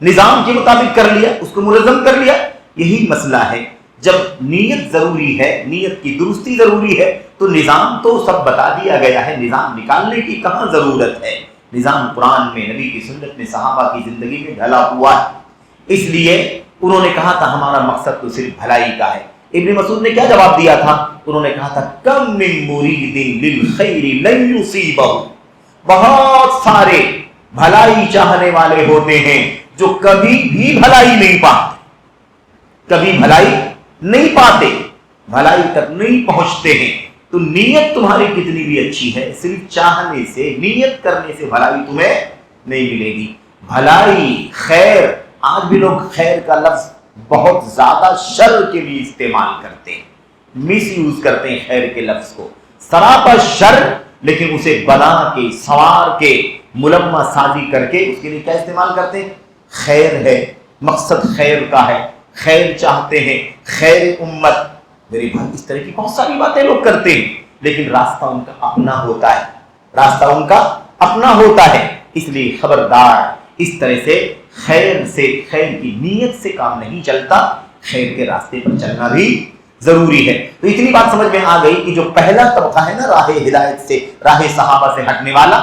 نظام کے مطابق کر لیا، اس کو منظم کر لیا، یہی مسئلہ ہے۔ جب نیت ضروری ہے، نیت کی درستی ضروری ہے، تو نظام تو سب بتا دیا گیا ہے، نظام نکالنے کی کہاں ضرورت ہے؟ نظام قرآن میں، نبی کی سنت میں، صحابہ کی زندگی میں ڈھلا ہوا ہے، اس لیے انہوں نے کہا تھا ہمارا مقصد تو صرف بھلائی کا ہے۔ ابن مسعود نے کیا جواب دیا تھا؟ انہوں نے کہا تھا کم من مرید للخیر لن یصیبہ، بہت سارے بھلائی چاہنے والے ہوتے ہیں جو کبھی بھی بھلائی نہیں پاتے، کبھی بھلائی نہیں پاتے، بھلائی تک نہیں پہنچتے ہیں۔ تو نیت تمہاری کتنی بھی اچھی ہے، صرف چاہنے سے، نیت کرنے سے بھلائی تمہیں نہیں ملے گی۔ بھلائی، خیر، آج بھی لوگ خیر کا لفظ بہت زیادہ شر کے لیے استعمال کرتے ہیں، مس یوز کرتے ہیں خیر کے لفظ کو، سراپا شر، لیکن اسے بنا کے، سوار کے، ملمہ سازی کر کے اس کے لیے کیا استعمال کرتے ہیں؟ خیر ہے، مقصد خیر کا ہے، خیر چاہتے ہیں، خیر امت۔ میرے بھائی اس طرح کی بہت ساری باتیں لوگ کرتے ہیں، لیکن راستہ ان کا اپنا ہوتا ہے، راستہ ان کا اپنا ہوتا ہے، اس لیے خبردار، اس طرح سے خیر کی نیت سے کام نہیں چلتا، خیر کے راستے پر چلنا بھی ضروری ہے۔ تو اتنی بات سمجھ میں آ گئی کہ جو پہلا طبقہ ہے نا راہ ہدایت سے، راہ صحابہ سے ہٹنے والا،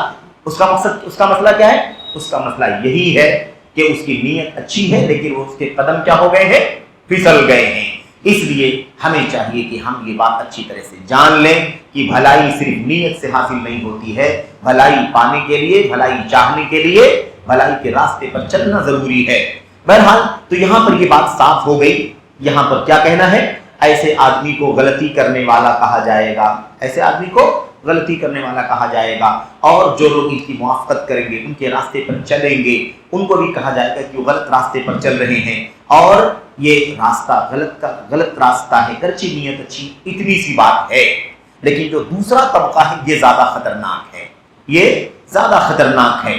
اس کا مقصد، اس کا مسئلہ کیا ہے؟ اس کا مسئلہ یہی ہے کہ اس کی نیت اچھی ہے، لیکن وہ اس کے قدم کیا ہو گئے ہیں؟ پھسل گئے ہیں۔ اس لیے ہمیں چاہیے کہ ہم یہ بات اچھی طرح سے جان لیں کہ بھلائی صرف نیت سے حاصل نہیں ہوتی ہے، بھلائی پانے کے لیے، بھلائی چاہنے کے لیے، بھلائی کے راستے پر چلنا ضروری ہے۔ بہرحال تو یہاں پر یہ بات صاف ہو گئی، یہاں پر کیا کہنا ہے؟ ایسے آدمی کو غلطی کرنے والا کہا جائے گا، ایسے آدمی کو غلطی کرنے والا کہا جائے گا، اور جو لوگ ان کی موافقت کریں گے، ان کے راستے پر چلیں گے، ان کو بھی کہا جائے گا کہ وہ غلط راستے پر چل رہے ہیں، اور یہ راستہ غلط راستہ ہے، گرچہ نیت اچھی، اتنی سی بات ہے۔ لیکن جو دوسرا طبقہ ہے یہ زیادہ خطرناک ہے، یہ زیادہ خطرناک ہے۔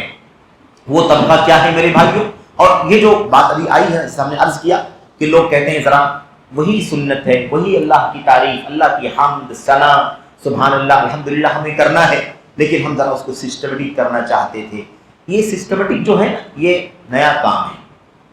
وہ طبقہ کیا ہے میرے بھائیوں؟ اور یہ جو بات ابھی آئی ہے، ہم نے عرض کیا کہ لوگ کہتے ہیں ذرا وہی سنت ہے، وہی اللہ کی تعریف، اللہ کی حمد ثنا، سبحان اللہ الحمدللہ ہمیں کرنا ہے، لیکن ہم ذرا اس کو سسٹمیٹک کرنا چاہتے تھے۔ یہ سسٹمیٹک جو ہے نا، یہ نیا کام ہے،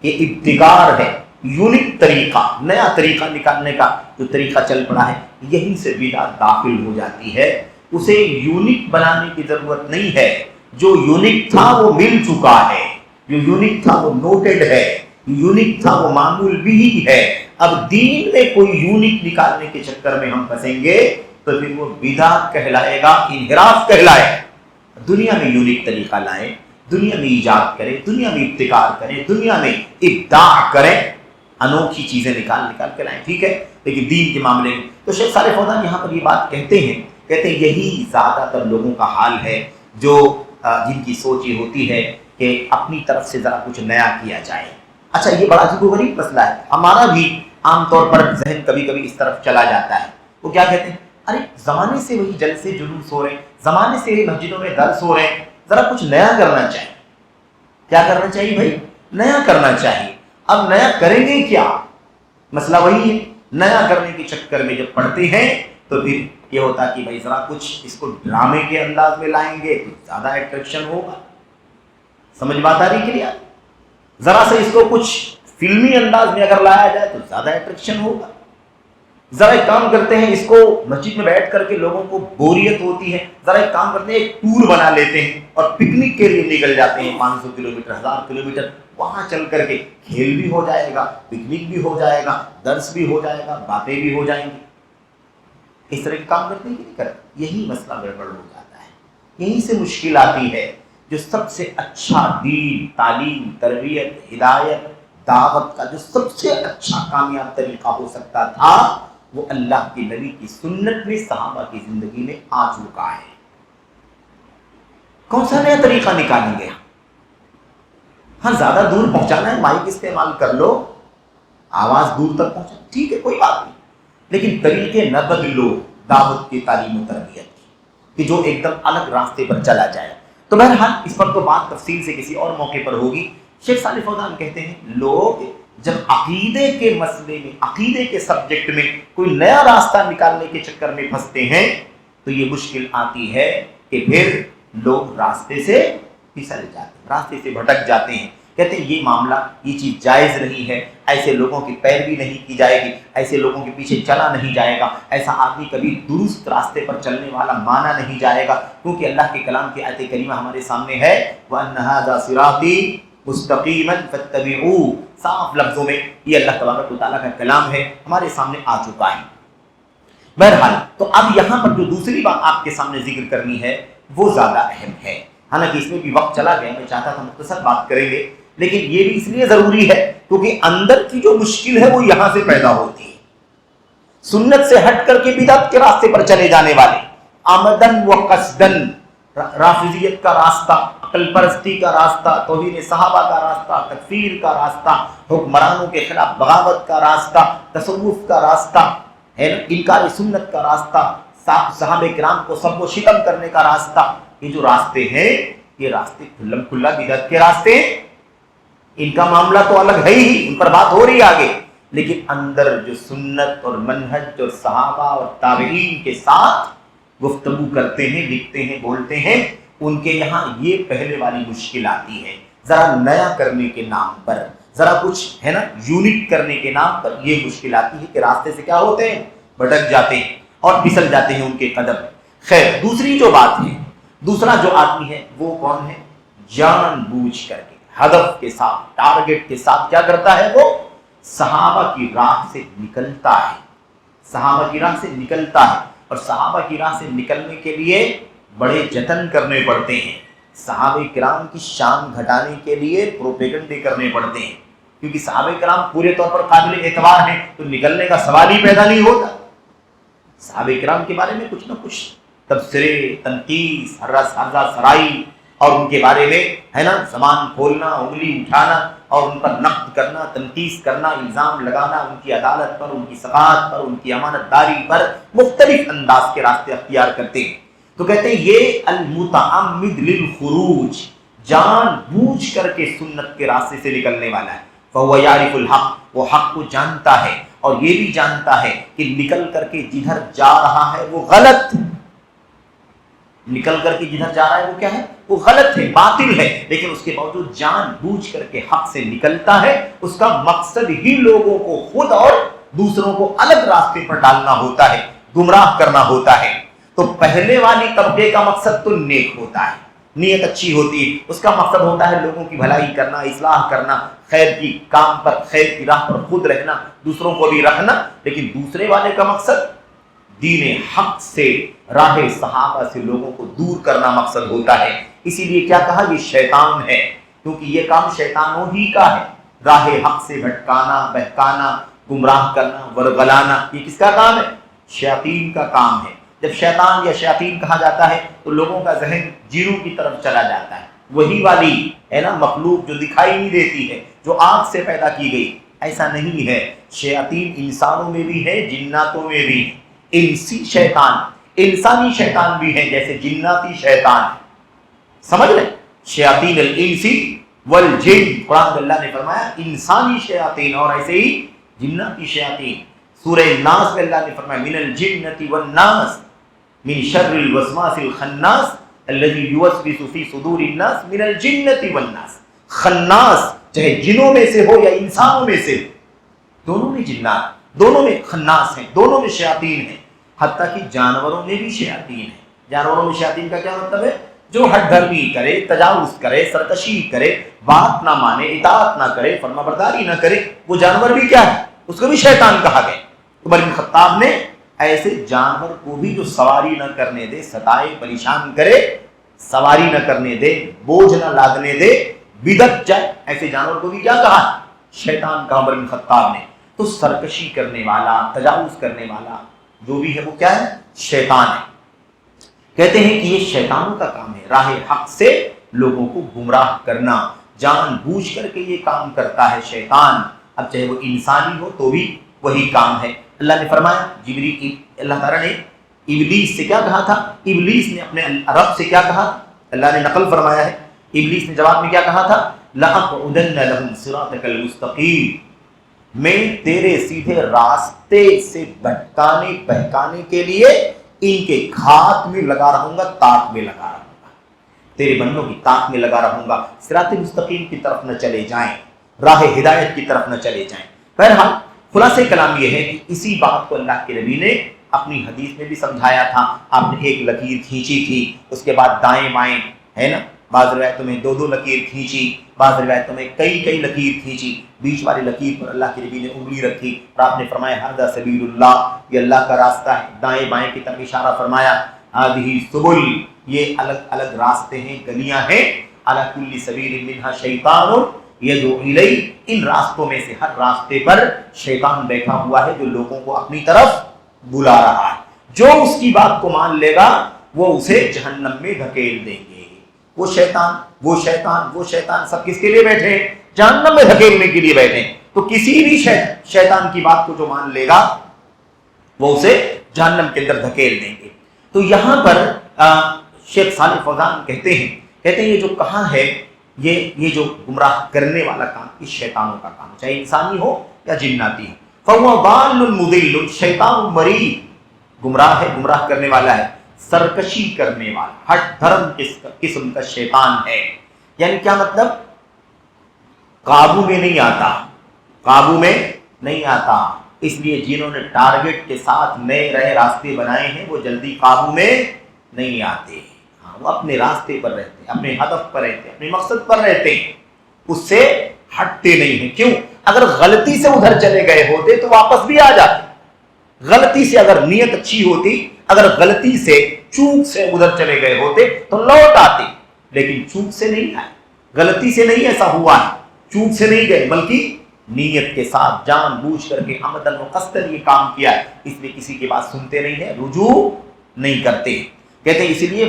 یہ ابتکار ہے، یونک طریقہ، نیا طریقہ نکالنے کا جو طریقہ چل پڑا ہے، یہیں سے بدعت داخل ہو جاتی ہے۔ اسے یونک بنانے کی ضرورت نہیں ہے، جو یونک تھا وہ مل چکا ہے، جو یونک تھا وہ نوٹڈ ہے، یونک تھا وہ معمول بھی ہے۔ اب دین میں کوئی یونک نکالنے کے چکر میں ہم پھنسیں گے تو پھر وہ بدعت کہلائے گا، انحراف کہلائے گا۔ دنیا میں یونک طریقہ لائیں، دنیا میں ایجاد کریں، دنیا میں ابتکار کریں، دنیا میں ابداع کریں، انوکھی چیزیں نکال کے لائیں، ٹھیک ہے، لیکن دین کے معاملے میں تو شیخ صالح فوزان یہاں پر یہ بات کہتے ہیں یہی زیادہ تر لوگوں کا حال ہے، جو جن کی سوچ یہ ہوتی ہے کہ اپنی طرف سے ذرا کچھ نیا کیا جائے۔ اچھا یہ بڑا عجیب و غریب مسئلہ ہے، ہمارا بھی عام طور پر ذہن کبھی کبھی اس طرف چلا جاتا ہے۔ وہ کیا کہتے ہیں؟ ارے زمانے سے وہی جلسے جلوس ہو رہے ہیں، زمانے سے مسجدوں میں درس ہو رہے ہیں، ذرا کچھ نیا کرنا چاہیے۔ کیا کرنا چاہیے بھائی؟ نیا کرنا چاہیے۔ اب نیا کریں گے کیا؟ مسئلہ وہی ہے، نیا کرنے کے چکر میں جب پڑتے ہیں تو پھر یہ ہوتا کہ بھائی ذرا کچھ اس کو ڈرامے کے انداز میں لائیں گے تو زیادہ اٹریکشن ہوگا. سمجھ بات آ رہی کیا؟ ذرا سے اس کو کچھ فلمی انداز میں اگر لایا جائے تو زیادہ اٹریکشن ہوگا. ذرا ایک کام کرتے ہیں، اس کو مسجد میں بیٹھ کر کے لوگوں کو بوریت ہوتی ہے، ذرا ایک کام کرتے ہیں، ایک ٹور بنا لیتے ہیں اور پکنک کے لیے نکل جاتے ہیں 500 کلومیٹر 1000 کلومیٹر، وہاں چل کر کے کھیل بھی ہو جائے گا، پکنک بھی ہو جائے گا، درس بھی ہو جائے گا، باتیں بھی ہو جائیں گی. اس طرح کے کام کرتے ہیں کہ نہیں کرتے؟ یہی مسئلہ گڑبڑ ہو جاتا ہے. یہیں سے مشکل آتی ہے. جو سب سے اچھا دین، تعلیم، تربیت، ہدایت، دعوت کا جو سب سے اچھا کامیاب طریقہ ہو سکتا تھا وہ اللہ کے نبی کی سنت میں، صحابہ کی زندگی میں آ چکا ہے. کون سا نیا طریقہ نکالیں گے؟ ہاں زیادہ دور پہنچانا ہے، مائک استعمال کر لو، آواز دور تک پہنچا، ٹھیک ہے کوئی بات نہیں، لیکن طریقے نہ بدلو دعوت کی، تعلیم و تربیت کی، کہ جو ایک دم الگ راستے پر چلا جائے. تو بہرحال اس پر تو بات تفصیل سے کسی اور موقع پر ہوگی. شیخ صالح فوزان کہتے ہیں لوگ جب عقیدے کے مسئلے میں، عقیدے کے سبجیکٹ میں کوئی نیا راستہ نکالنے کے چکر میں پھنستے ہیں تو یہ مشکل آتی ہے کہ پھر لوگ راستے سے پھسل جاتے ہیں، راستے سے بھٹک جاتے ہیں. کہتے ہیں یہ معاملہ، یہ چیز جائز نہیں ہے، ایسے لوگوں کی پیروی نہیں کی جائے گی، ایسے لوگوں کے پیچھے چلا نہیں جائے گا، ایسا آدمی کبھی درست راستے پر چلنے والا مانا نہیں جائے گا. کیونکہ اللہ کے کلام کی آیت کریمہ ہمارے سامنے ہے، وَأَنَّ هَذَا صِرَاطِي مُسْتَقِيمًا فَاتَّبِعُوهُ، صاف لفظوں میں یہ اللہ تبارک و تعالیٰ کا کلام ہے، ہمارے سامنے آ چکا ہے. بہرحال تو اب یہاں پر جو دوسری بات آپ کے سامنے ذکر کرنی ہے وہ زیادہ اہم ہے. حالانکہ اس میں بھی وقت چلا گیا، میں چاہتا تھا مختصر بات کریں گے، لیکن یہ بھی اس لیے ضروری ہے کیونکہ اندر کی جو مشکل ہے وہ یہاں سے پیدا ہوتی ہے. سنت سے ہٹ کر کے بدعت کے راستے پر چلے جانے والے، آمدن و قصدن، رافضیت کا راستہ، عقل پرستی کا راستہ، توہین صحابہ کا راستہ، تکفیر کا راستہ، حکمرانوں کے خلاف بغاوت کا راستہ، تصوف کا راستہ ہے نا، انکار سنت کا راستہ، صحابہ کرام کو سب و شتم کرنے کا راستہ. یہ جو راستے ہیں یہ راستے کھلم کھلا بدعت کے راستے ہیں. ان کا معاملہ تو الگ ہے ہی، ان پر بات ہو رہی ہے آگے، لیکن اندر جو سنت اور منہج اور صحابہ اور تابعین کے ساتھ گفتگو کرتے ہیں، لکھتے ہیں، بولتے ہیں، ان کے یہاں یہ پہلے والی مشکل آتی ہے. ذرا نیا کرنے کے نام پر، ذرا کچھ ہے نا یونیک کرنے کے نام پر یہ مشکل آتی ہے کہ راستے سے کیا ہوتے ہیں، بھٹک جاتے ہیں اور پھسل جاتے ہیں ان کے قدم. خیر، دوسری جو بات ہے، دوسرا جو آدمی ہے وہ کون ہے؟ جان بوجھ کر کے، ہدف کے ساتھ، ٹارگٹ کے ساتھ کیا کرتا ہے؟ وہ صحابہ کی راہ سے نکلتا ہے، صحابہ کی راہ سے نکلتا ہے. اور صحابہ کی راہ سے نکلنے کے لیے بڑے جتن کرنے پڑتے ہیں. صحابہ کرام کی شان گھٹانے کے لیے پروپیگنڈے کرنے پڑتے ہیں، کیونکہ صحابہ کرام پورے طور پر قابل اعتبار ہیں تو نکلنے کا سوال ہی پیدا نہیں ہوتا. صحابہ کرام کے بارے میں کچھ نہ کچھ تبصرے، تنقیص، ہرزہ سرائی، اور ان کے بارے میں ہے نا زبان کھولنا، انگلی اٹھانا اور ان پر نقد کرنا، تنقیص کرنا، الزام لگانا ان کی عدالت پر، ان کی ثقافت پر، ان کی امانت داری پر، مختلف انداز کے راستے اختیار کرتے ہیں. تو کہتے ہیں یہ المتعمد للخروج، جان بوجھ کر کے سنت کے راستے سے نکلنے والا ہے. فهو يعرف الحق، وہ حق کو جانتا ہے اور یہ بھی جانتا ہے کہ نکل کر کے جدھر جا رہا ہے وہ غلط، نکل کر کے جدھر جا رہا ہے وہ کیا ہے؟ وہ غلط ہے، باطل ہے، لیکن اس کے باوجود جان بوجھ کر کے حق سے نکلتا ہے. اس کا مقصد ہی لوگوں کو، خود اور دوسروں کو الگ راستے پر ڈالنا ہوتا ہے، گمراہ کرنا ہوتا ہے. تو پہلے والی طبقے کا مقصد تو نیک ہوتا ہے، نیت اچھی ہوتی ہے، اس کا مقصد ہوتا ہے لوگوں کی بھلائی کرنا، اصلاح کرنا، خیر کی کام پر، خیر کی راہ پر خود رہنا، دوسروں کو بھی رکھنا. لیکن دوسرے والے کا مقصد دین حق سے، راہ صحابہ سے لوگوں کو دور کرنا مقصد ہوتا ہے. اسی لیے کیا کہا؟ یہ شیطان ہے، کیونکہ یہ کام شیطانوں ہی کا ہے. راہ حق سے بھٹکانا، بہکانا، گمراہ کرنا، ورغلانا، یہ کس کا کام ہے؟ شیاطین کا کام ہے. جب شیطان یا شیاطین کہا جاتا ہے تو لوگوں کا ذہن جنوں کی طرف چلا جاتا ہے، وہی والی ہے نا مخلوق جو دکھائی نہیں دیتی ہے، جو آگ سے پیدا کی گئی. ایسا نہیں ہے، شیاطین انسانوں میں بھی ہے، جناتوں میں بھی ہے. انسی شیطان، انسانی شیطان بھی ہے جیسے جناتی شیطان. سمجھ لیں، شیاطین الانسی والجن، قرآن اللہ نے فرمایا انسانی شیاطین اور ایسے ہی جناتی شیاطین. سورہ ناس میں اللہ نے فرمایا من الجنۃ والناس من شر الوسواس الخناس الذي يوسوس في صدور الناس من الجنۃ والناس. خناس چاہے جنوں میں سے ہو یا انسانوں میں سے، دونوں میں جنات، دونوں میں خناس ہیں، دونوں میں شیاطین ہیں. حتیٰ کہ جانوروں میں بھی شیاطین ہیں. جانوروں میں شیاطین کا کیا مطلب ہے؟ جو ہٹ دھرمی کرے، تجاوز کرے، سرکشی کرے، بات نہ مانے، اطاعت نہ کرے، فرما برداری نہ کرے، وہ جانور بھی کیا ہے؟ اس کو بھی شیطان کہا گیا. عمر بن خطاب نے ایسے جانور کو بھی جو سواری نہ کرنے دے، ستائے، پریشان کرے، سواری نہ کرنے دے، بوجھ نہ لادنے دے، بدت جائے، ایسے جانور کو بھی کیا کہا؟ شیطان کا عمر بن خطاب نے. تو سرکشی کرنے والا، تجاوز کرنے والا جو بھی ہے وہ کیا ہے؟ شیطان ہے. کہتے ہیں کہ یہ شیطانوں کا کام ہے، راہ حق سے لوگوں کو گمراہ کرنا. جان بوجھ کر کے یہ کام کرتا ہے شیطان. اب چاہے وہ انسانی ہو تو بھی وہی کام ہے. اللہ نے فرمایا، اللہ تعالیٰ نے ابلیس سے کیا کہا تھا؟ ابلیس نے اپنے رب سے کیا کہا؟ اللہ نے نقل فرمایا ہے، ابلیس نے جواب میں کیا کہا تھا؟ لَأَقْعُدَنَّ لَهُمْ صِرَاطَكَ الْمُسْتَقِيمَ، میں تیرے سیدھے راستے سے بھٹکانے بہکانے کے لیے ان کے گھات میں لگا رہوں گا، تاک میں لگا رہوں گا، تیرے بندوں کی تاک میں لگا رہوں گا، صراط مستقیم کی طرف نہ چلے جائیں، راہ ہدایت کی طرف نہ چلے جائیں. بہرحال خلاصہ کلام یہ ہے کہ اسی بات کو اللہ کے نبی نے اپنی حدیث میں بھی سمجھایا تھا. آپ نے ایک لکیر کھینچی تھی، اس کے بعد دائیں بائیں ہے نا، بعض روایتوں میں دو لکیر کھینچی، بعض روایتوں میں کئی لکیر کھینچی، بیچ والی لکیر پر اللہ کے نبی نے انگلی رکھی اور آپ نے فرمایا ھذا سبیل اللہ، یہ اللہ کا راستہ ہے. دائیں بائیں کی طرف اشارہ فرمایا، ھذہ سبل، یہ الگ الگ راستے ہیں، گلیاں ہیں، علی کل سبیل منھا شیطان یدعو الیہ، ان راستوں میں سے ہر راستے پر شیطان بیٹھا ہوا ہے جو لوگوں کو اپنی طرف بلا رہا ہے. جو اس کی بات کو مان لے گا وہ اسے جہنم میں دھکیل دیں گے. وہ شیطان سب کس کے لیے بیٹھے ہیں؟ جہنم میں دھکیلنے کے لیے بیٹھے ہیں. تو کسی بھی شیطان کی بات کو جو مان لے گا وہ اسے جہنم کے اندر دھکیل دیں گے. تو یہاں پر شیخ صالح فوزان کہتے ہیں یہ جو کہا ہے یہ جو گمراہ کرنے والا کام یہ شیطانوں کا کام، چاہے انسانی ہو یا جناتی ہو. فَهُوَ ضَالٌ مُضِلٌ، شیطان مرید، گمراہ ہے، گمراہ کرنے والا ہے، سرکشی کرنے والا، ہٹ دھرم قسم کا شیطان ہے. یعنی کیا مطلب؟ قابو میں نہیں آتا. اس لیے جنہوں نے ٹارگٹ کے ساتھ نئے راستے بنائے ہیں وہ جلدی قابو میں نہیں آتے. وہ اپنے راستے پر رہتے ہیں، اپنے ہدف پر رہتے ہیں، اپنے مقصد پر رہتے ہیں، اس سے ہٹتے نہیں ہیں. کیوں؟ اگر غلطی سے ادھر چلے گئے ہوتے تو واپس بھی آ جاتے. غلطی سے اگر نیت اچھی ہوتی، اگر غلطی سے چوک سے ادھر چلے گئے ہوتے تو لوٹ آتے، لیکن چوک سے نہیں آئے، غلطی سے نہیں ایسا ہوا ہے، چوک سے نہیں گئے بلکہ نیت کے ساتھ جان بوجھ کر کے عمدن و قصدن یہ کام کیا ہے. اس لیے کسی کی بات سنتے نہیں ہیں، رجوع نہیں کرتے. کہتے ہیں اسی لیے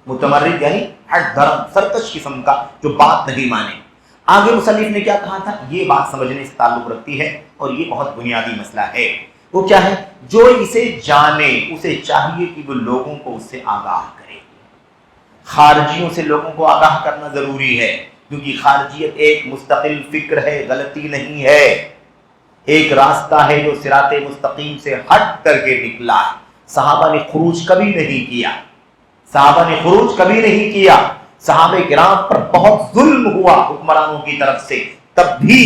متمرد یعنی ہٹ دھرم، سرکش قسم کا جو بات نہیں مانے. آگے مصنف نے کیا کہا تھا؟ یہ بات سمجھنے سے تعلق رکھتی ہے اور یہ بہت بنیادی مسئلہ ہے. وہ کیا ہے؟ جو اسے جانے اسے چاہیے کہ وہ لوگوں کو اس سے آگاہ کرے. خارجیوں سے لوگوں کو آگاہ کرنا ضروری ہے، کیونکہ خارجیت ایک مستقل فکر ہے، غلطی نہیں ہے، ایک راستہ ہے جو صراط مستقیم سے ہٹ کر کے نکلا ہے. صحابہ نے خروج کبھی نہیں کیا، صحابہ کرام پر بہت ظلم ہوا حکمرانوں کی طرف سے، تب بھی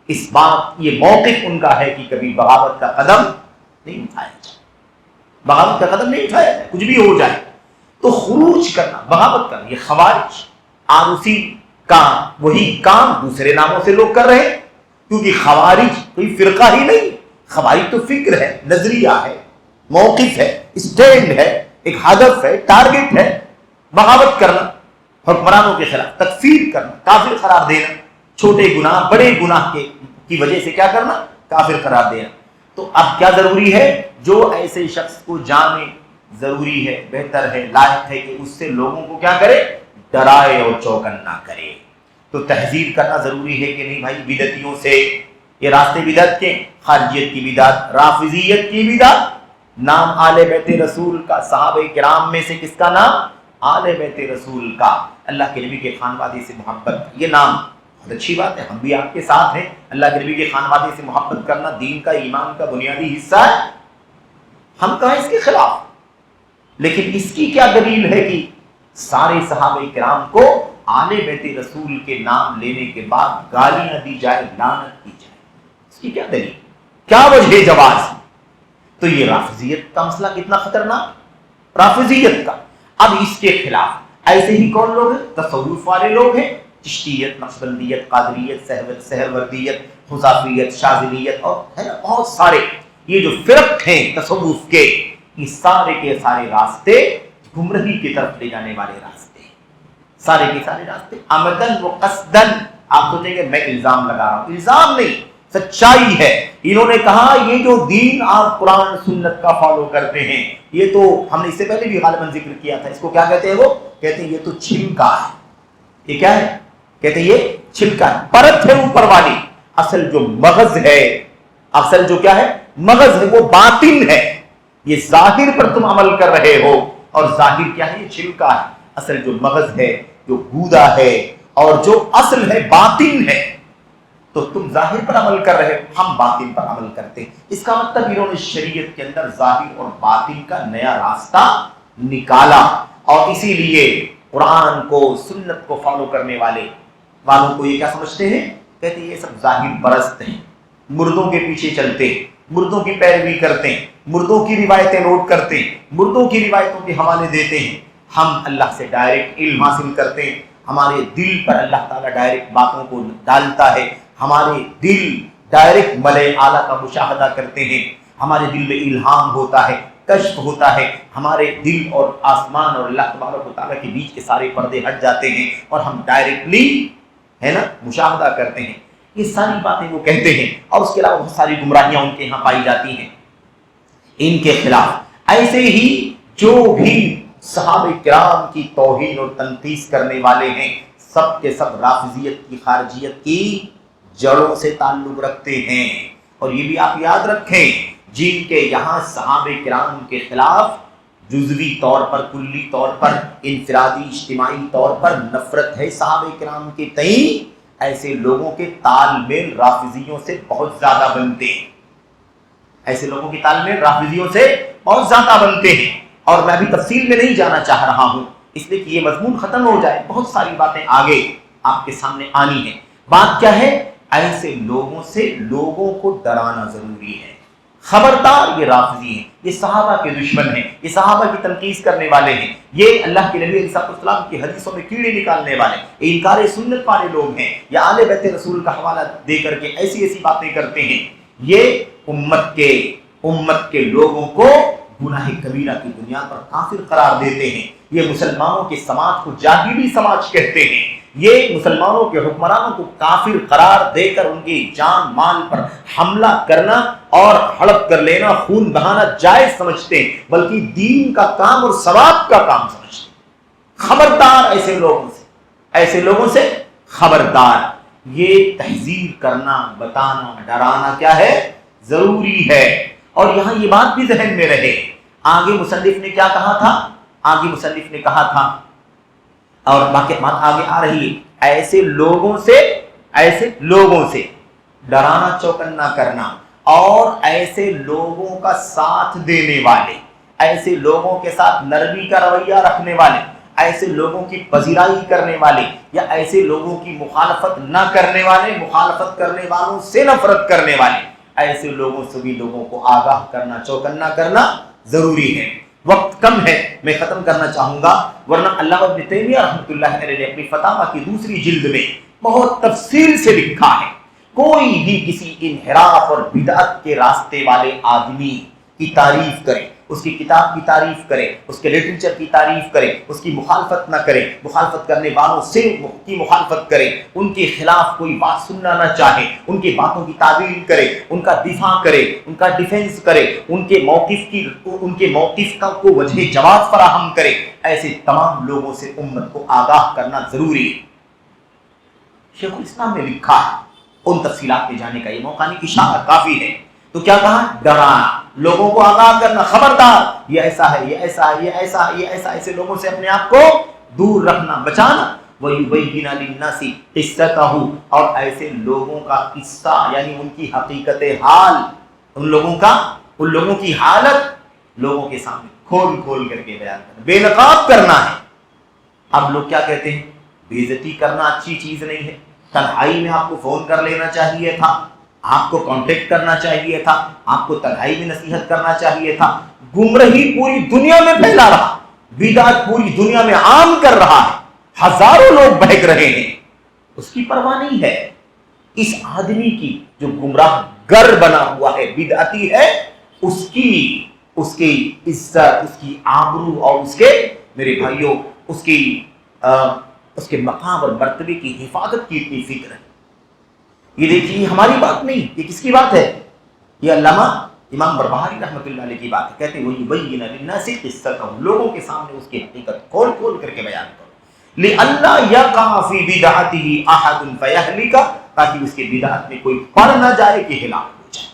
اس بات یہ موقف ان کا ہے کہ کبھی بغاوت کا قدم نہیں اٹھایا جائے، کچھ بھی ہو جائے تو خروج کرنا، بغاوت کرنا. یہ خوارج آروسی کا وہی کام دوسرے ناموں سے لوگ کر رہے ہیں، کیونکہ خوارج کوئی فرقہ ہی نہیں، خوارج تو فکر ہے، نظریہ ہے، موقف ہے، اسٹینڈ ہے، ایک ہدف ہے، ٹارگٹ ہے. بغاوت کرنا، حکمرانوں کے خلاف تکفیر کرنا، کافر قرار دینا، چھوٹے گناہ بڑے گناہ کی وجہ سے کیا کرنا؟ کافر قرار دینا. تو اب کیا ضروری ہے؟ جو ایسے شخص کو جانے ضروری ہے، بہتر ہے، لائق ہے کہ اس سے لوگوں کو کیا کرے؟ ڈرائے اور چوکن نہ کرے. تو تحذیر کرنا ضروری ہے کہ نہیں بھائی بدعتیوں سے. یہ راستے بدعت کے، خارجیت کی بدعت، رافضیت کی بدعت. نام آل بیت رسول کا، صحابہ کرام میں سے کس کا نام؟ آل بیت رسول کا، اللہ کے نبی کے خانوادے سے محبت، یہ نام بہت اچھی بات ہے، ہم بھی آپ کے ساتھ ہیں، اللہ کے نبی کے خانوادے سے محبت کرنا دین کا ایمان کا بنیادی حصہ ہے، ہم کہاں اس کے خلاف، لیکن اس کی کیا دلیل ہے کہ سارے صحابہ کرام کو آل بیت رسول کے نام لینے کے بعد گالیاں دی جائے، لعنت کی جائے؟ اس کی کیا دلیل، کیا وجہ جواز؟ تو یہ رافضیت کا مسئلہ کتنا خطرناک، رافضیت کا۔ اب اس کے خلاف ایسے ہی کون لوگ ہیں؟ تصوف والے لوگ ہیں، چشتیت، نقشبندیت، قادریت، سہروردیت، خزافیت، شاذلیت، اور ہے نا بہت سارے یہ جو فرق ہیں تصوف کے، یہ سارے کے سارے راستے گمراہی کی طرف لے جانے والے راستے، سارے کے سارے راستے عمدن و قصدن۔ آپ سوچیں گے میں الزام لگا رہا ہوں، الزام نہیں، سچائی ہے۔ انہوں نے کہا یہ جو دین آپ قرآن سنت کا فالو کرتے ہیں، یہ تو ہم نے اس سے پہلے بھی غالباً ذکر کیا تھا، اس کو کیا کہتے ہیں؟ وہ کہتے ہیں یہ تو چھلکا ہے۔ یہ کیا ہے؟ کہتے ہیں یہ چھلکا ہے، پرت ہے اوپر والی، اصل جو مغز ہے، اصل جو کیا ہے مغز ہے، وہ باطن ہے۔ یہ ظاہر پر تم عمل کر رہے ہو، اور ظاہر کیا ہے؟ یہ چھلکا ہے، اصل جو مغز ہے، جو گودا ہے، اور جو اصل ہے باطن ہے۔ تو تم ظاہر پر عمل کر رہے ہو، ہم باطن پر عمل کرتے ہیں۔ اس کا مطلب انہوں نے شریعت کے اندر ظاہر اور باطن کا نیا راستہ نکالا، اور اسی لیے قرآن کو سنت کو فالو کرنے والوں کو یہ کیا سمجھتے ہیں؟ کہتے ہیں یہ سب ظاہر پرست ہیں، مردوں کے پیچھے چلتے ہیں، مردوں کی پیروی کرتے ہیں، مردوں کی روایتیں نوٹ کرتے ہیں، مردوں کی روایتوں کے حوالے دیتے ہیں۔ ہم اللہ سے ڈائریکٹ علم حاصل کرتے ہیں، ہمارے دل پر اللہ تعالیٰ ڈائریکٹ باتوں کو ڈالتا ہے، ہمارے دل ڈائریکٹ ملائے اعلیٰ کا مشاہدہ کرتے ہیں، ہمارے دل میں الہام ہوتا ہے، کشف ہوتا ہے، ہمارے دل اور آسمان اور اللہ تبارک و تعالیٰ کے بیچ کے سارے پردے ہٹ جاتے ہیں، اور ہم ڈائریکٹلی ہے نا مشاہدہ کرتے ہیں۔ یہ ساری باتیں وہ کہتے ہیں، اور اس کے علاوہ بہت ساری گمراہیاں ان کے یہاں پائی جاتی ہیں ان کے خلاف۔ ایسے ہی جو بھی صحابہ کرام کی توہین اور تنقیص کرنے والے ہیں، سب کے سب رافضیت کی، خارجیت کی جڑوں سے تعلق رکھتے ہیں۔ اور یہ بھی آپ یاد رکھیں، جن کے یہاں صحابہ کرام کے خلاف جزوی طور پر، کلی طور پر، انفرادی اجتماعی طور پر نفرت ہے صحابہ کرام کے تئیں، ایسے لوگوں کے تال میل رافضیوں سے بہت زیادہ بنتے ہیں، ایسے لوگوں کی تال میل رافضیوں سے بہت زیادہ بنتے ہیں۔ اور میں بھی تفصیل میں نہیں جانا چاہ رہا ہوں، اس لیے کہ یہ مضمون ختم ہو جائے، بہت ساری باتیں آگے آپ کے سامنے آنی ہیں۔ بات کیا ہے؟ ایسے لوگوں سے لوگوں کو ڈرانا ضروری ہے۔ خبردار، یہ رافضی ہیں، یہ صحابہ کے دشمن ہیں، یہ صحابہ کی تنقیص کرنے والے ہیں، یہ اللہ کے نبی علیہ السلام کی حدیثوں میں کیڑے نکالنے والے، یہ انکار سنت والے لوگ ہیں، یہ آل بیت رسول کا حوالہ دے کر کے ایسی ایسی باتیں کرتے ہیں۔ یہ امت کے لوگوں کو گناہ کبیرہ کی بنیاد پر کافر قرار دیتے ہیں۔ یہ مسلمانوں کے سماج کو جاہلی سماج کہتے ہیں، یہ مسلمانوں کے حکمرانوں کو کافر قرار دے کر ان کی جان مال پر حملہ کرنا اور ہڑپ کر لینا، خون بہانا جائز سمجھتے ہیں، بلکہ دین کا کام اور ثواب کا کام سمجھتے ہیں۔ خبردار ایسے لوگوں سے خبردار۔ یہ تحذیر کرنا، بتانا، ڈرانا کیا ہے؟ ضروری ہے۔ اور یہاں یہ بات بھی ذہن میں رہے، آگے مصنف نے کیا کہا تھا؟ آگے مصنف نے کہا تھا، اور باقی بات آگے آ رہی ہے، ایسے لوگوں سے ڈرانا چوکنا کرنا، اور ایسے لوگوں کا ساتھ دینے والے، ایسے لوگوں کے ساتھ نرمی کا رویہ رکھنے والے، ایسے لوگوں کی پذیرائی کرنے والے، یا ایسے لوگوں کی مخالفت نہ کرنے والے، مخالفت کرنے والوں سے نفرت کرنے والے، ایسے لوگوں سے بھی لوگوں کو آگاہ کرنا، چوکنا کرنا ضروری ہے۔ وقت کم ہے، میں ختم کرنا چاہوں گا، ورنہ علامہ ابن تیمیہ رحمۃ اللہ علیہ نے اپنی فتاویٰ کی دوسری جلد میں بہت تفصیل سے لکھا ہے، کوئی بھی کسی انحراف اور بدعت کے راستے والے آدمی کی تعریف کرے، اس کی کتاب کی تعریف کرے، اس کے لٹریچر کی تعریف کرے، اس کی مخالفت نہ کرے، مخالفت کرنے والوں سے کی مخالفت کرے، ان کے خلاف کوئی بات سننا نہ چاہے، ان کی باتوں کی تعویل کرے، ان کا دفاع کرے، ان کا ڈیفنس کرے، ان کے موقف کو وجہ جواز فراہم کرے، ایسے تمام لوگوں سے امت کو آگاہ کرنا ضروری ہے۔ شیخ الاسلام نے لکھا ہے، ان تفصیلات پہ جانے کا یہ موقع نہیں، اشارہ کافی ہے۔ تو کیا کہا؟ ڈرانا، لوگوں کو آگاہ کرنا، خبردار، یہ ایسا ہے، یہ ایسا ہے، یہ ایسا ہے، یہ ایسا، ایسے لوگوں سے اپنے آپ کو دور رکھنا، بچانا۔ وَيُبَيِّنَ لِلنَّاسِ قِصَّتَهُ، اور ایسے لوگوں کا قصہ یعنی ان کی حقیقت حال، ان لوگوں کی حالت لوگوں کے سامنے کھول کھول کر کے بیان کرنا، بے نقاب کرنا ہے۔ اب لوگ کیا کہتے ہیں؟ بے عزتی کرنا اچھی چیز نہیں ہے، تنہائی میں آپ کو فون کر لینا چاہیے تھا، آپ کو کانٹیکٹ کرنا چاہیے تھا، آپ کو تنہائی میں نصیحت کرنا چاہیے تھا۔ گمراہی پوری دنیا میں پھیلا رہا، بدعت پوری دنیا میں عام کر رہا ہے، ہزاروں لوگ بہک رہے ہیں، اس کی پرواہ نہیں ہے۔ اس آدمی کی جو گمراہ گر بنا ہوا ہے، بدعتی ہے، اس کی عزت، اس کی آبرو اور اس کے، میرے بھائیوں، اس کے مقام اور مرتبے کی حفاظت کی اتنی فکر ہے۔ یہ دیکھیے ہماری بات نہیں، یہ کس کی بات ہے؟ یہ علامہ امام بربہاری رحمۃ اللہ علیہ کی بات ہے۔ کہتے ہیں وَيُبَيِّنَ لِلنَّاسِ قِصَّتَهُ، لوگوں کے سامنے اس کی حقیقت کھول کھول کر کے بیان کرو، لِأَلَّا يَقَعَ فِي بِدْعَتِهِ أَحَدٌ فَيَهْلِكَ، تاکہ اس کی بدعت میں کوئی پڑ نہ جائے کہ ہلاک ہو جائے۔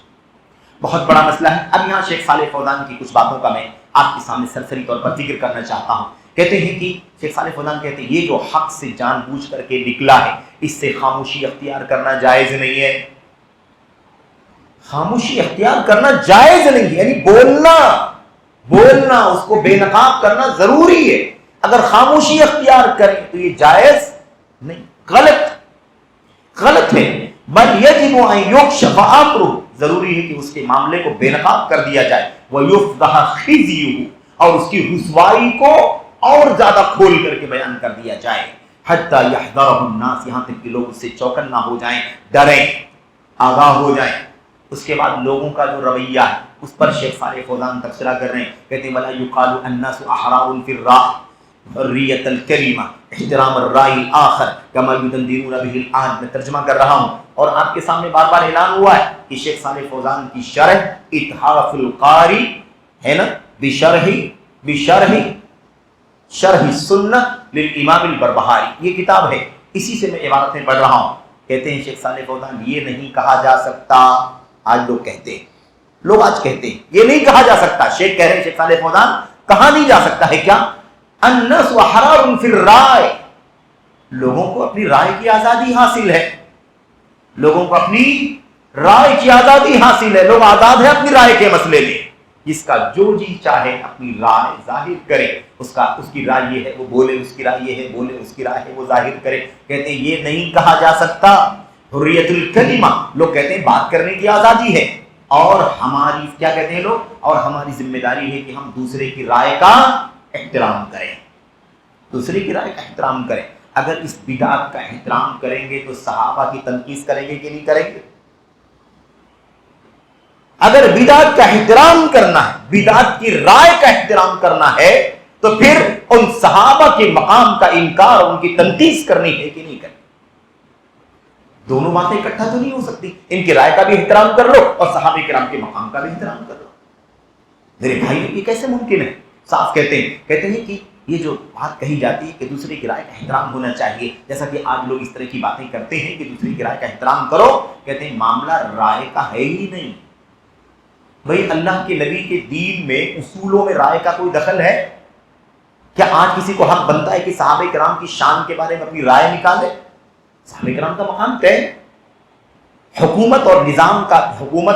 بہت بڑا مسئلہ ہے۔ اب یہاں شیخ صالح فوزان کی کچھ باتوں کا میں آپ کے سامنے سرسری طور پر ذکر کرنا چاہتا ہوں۔ کہتے ہیں کہ شیخ صالح فوزان کہتے ہیں یہ جو حق سے جان بوجھ کر کے نکلا ہے، اس سے خاموشی اختیار کرنا جائز نہیں ہے۔ خاموشی اختیار کرنا جائز نہیں ہے، یعنی بولنا اس کو بے نقاب کرنا ضروری ہے۔ اگر خاموشی اختیار کریں تو یہ جائز نہیں، غلط ہے۔ بل یجب ان یکشف امرہ، ضروری ہے کہ اس کے معاملے کو بے نقاب کر دیا جائے، ویفضح خزیہ، اور اس کی رسوائی کو اور زیادہ کھول کر کے بیان کر دیا جائے، حتی یحذرہ الناس، یہاں تک کہ لوگ اس سے چوکنا ہو جائیں، ڈریں، آگاہ ہو جائیں۔ اس کے بعد لوگوں کا جو رویہ ہے اس پر شیخ صالح فوزان تبصرہ کر رہے ہیں۔ کہتے ہیں وَلَا يُقَالُ النَّاسُ أَحْرَارٌ فِي الرَّائِ حُرِّيَّةَ الْكَلِمَةِ احترام الرَّائِ الْآخَرِ كَمَا يُدَنِّرُونَ بِهِ الْآن، میں ترجمہ کر رہا ہوں اور آپ کے سامنے بار بار اعلان ہوا ہے کہ شیخ صالح فوزان کی شرح اتحاف القاری ہے نا، شرح سنہ للامام البربہاری، یہ کتاب ہے، اسی سے میں عبارتیں پڑھ رہا ہوں۔ کہتے ہیں شیخ صالح فوزان یہ نہیں کہا جا سکتا، آج لوگ کہتے ہیں یہ نہیں کہا جا سکتا، شیخ کہہ رہے ہیں شیخ صالح فوزان کہا نہیں جا سکتا ہے کیا؟ الناس احرار فی الرائے، لوگوں کو اپنی رائے کی آزادی حاصل ہے، لوگوں کو اپنی رائے کی آزادی حاصل ہے، لوگ آزاد ہیں اپنی رائے کے مسئلے میں، جس کا جو جی چاہے اپنی رائے ظاہر کرے، اس کی رائے یہ ہے وہ بولے، اس کی رائے یہ ہے بولے، اس کی رائے ہے وہ ظاہر کرے۔ کہتے ہیں یہ نہیں کہا جا سکتا، حریت الکلمہ، لوگ کہتے ہیں بات کرنے کی آزادی ہے، اور ہماری کیا کہتے ہیں لوگ، اور ہماری ذمہ داری ہے کہ ہم دوسرے کی رائے کا احترام کریں، دوسرے کی رائے کا احترام کریں۔ اگر اس بدعت کا احترام کریں گے تو صحابہ کی تنقید کریں گے کہ نہیں کریں گے؟ اگر بدعت کا احترام کرنا ہے، بدعت کی رائے کا احترام کرنا ہے، تو پھر ان صحابہ کے مقام کا انکار، ان کی تنقید کرنی ہے کہ نہیں کرنی؟ دونوں باتیں اکٹھا تو نہیں ہو سکتی، ان کی رائے کا بھی احترام کر لو اور صحابہ کرام کے مقام کا بھی احترام کر لو۔ میرے بھائی یہ کیسے ممکن ہے؟ صاف کہتے ہیں کہ یہ جو بات کہی جاتی ہے کہ دوسرے کی رائے کا احترام ہونا چاہیے، جیسا کہ آج لوگ اس طرح کی باتیں کرتے ہیں کہ دوسرے کی رائے کا احترام کرو، کہتے ہیں معاملہ رائے کا ہے ہی نہیں۔ بھائی اللہ کے نبی کے دین میں اصولوں میں رائے کا کوئی دخل ہے کیا؟ آج کسی کو حق بنتا ہے کہ صحابہ کرام کی شان کے بارے میں اپنی رائے نکالے؟ صحابہ کرام کا مقام طے ہے، حکومت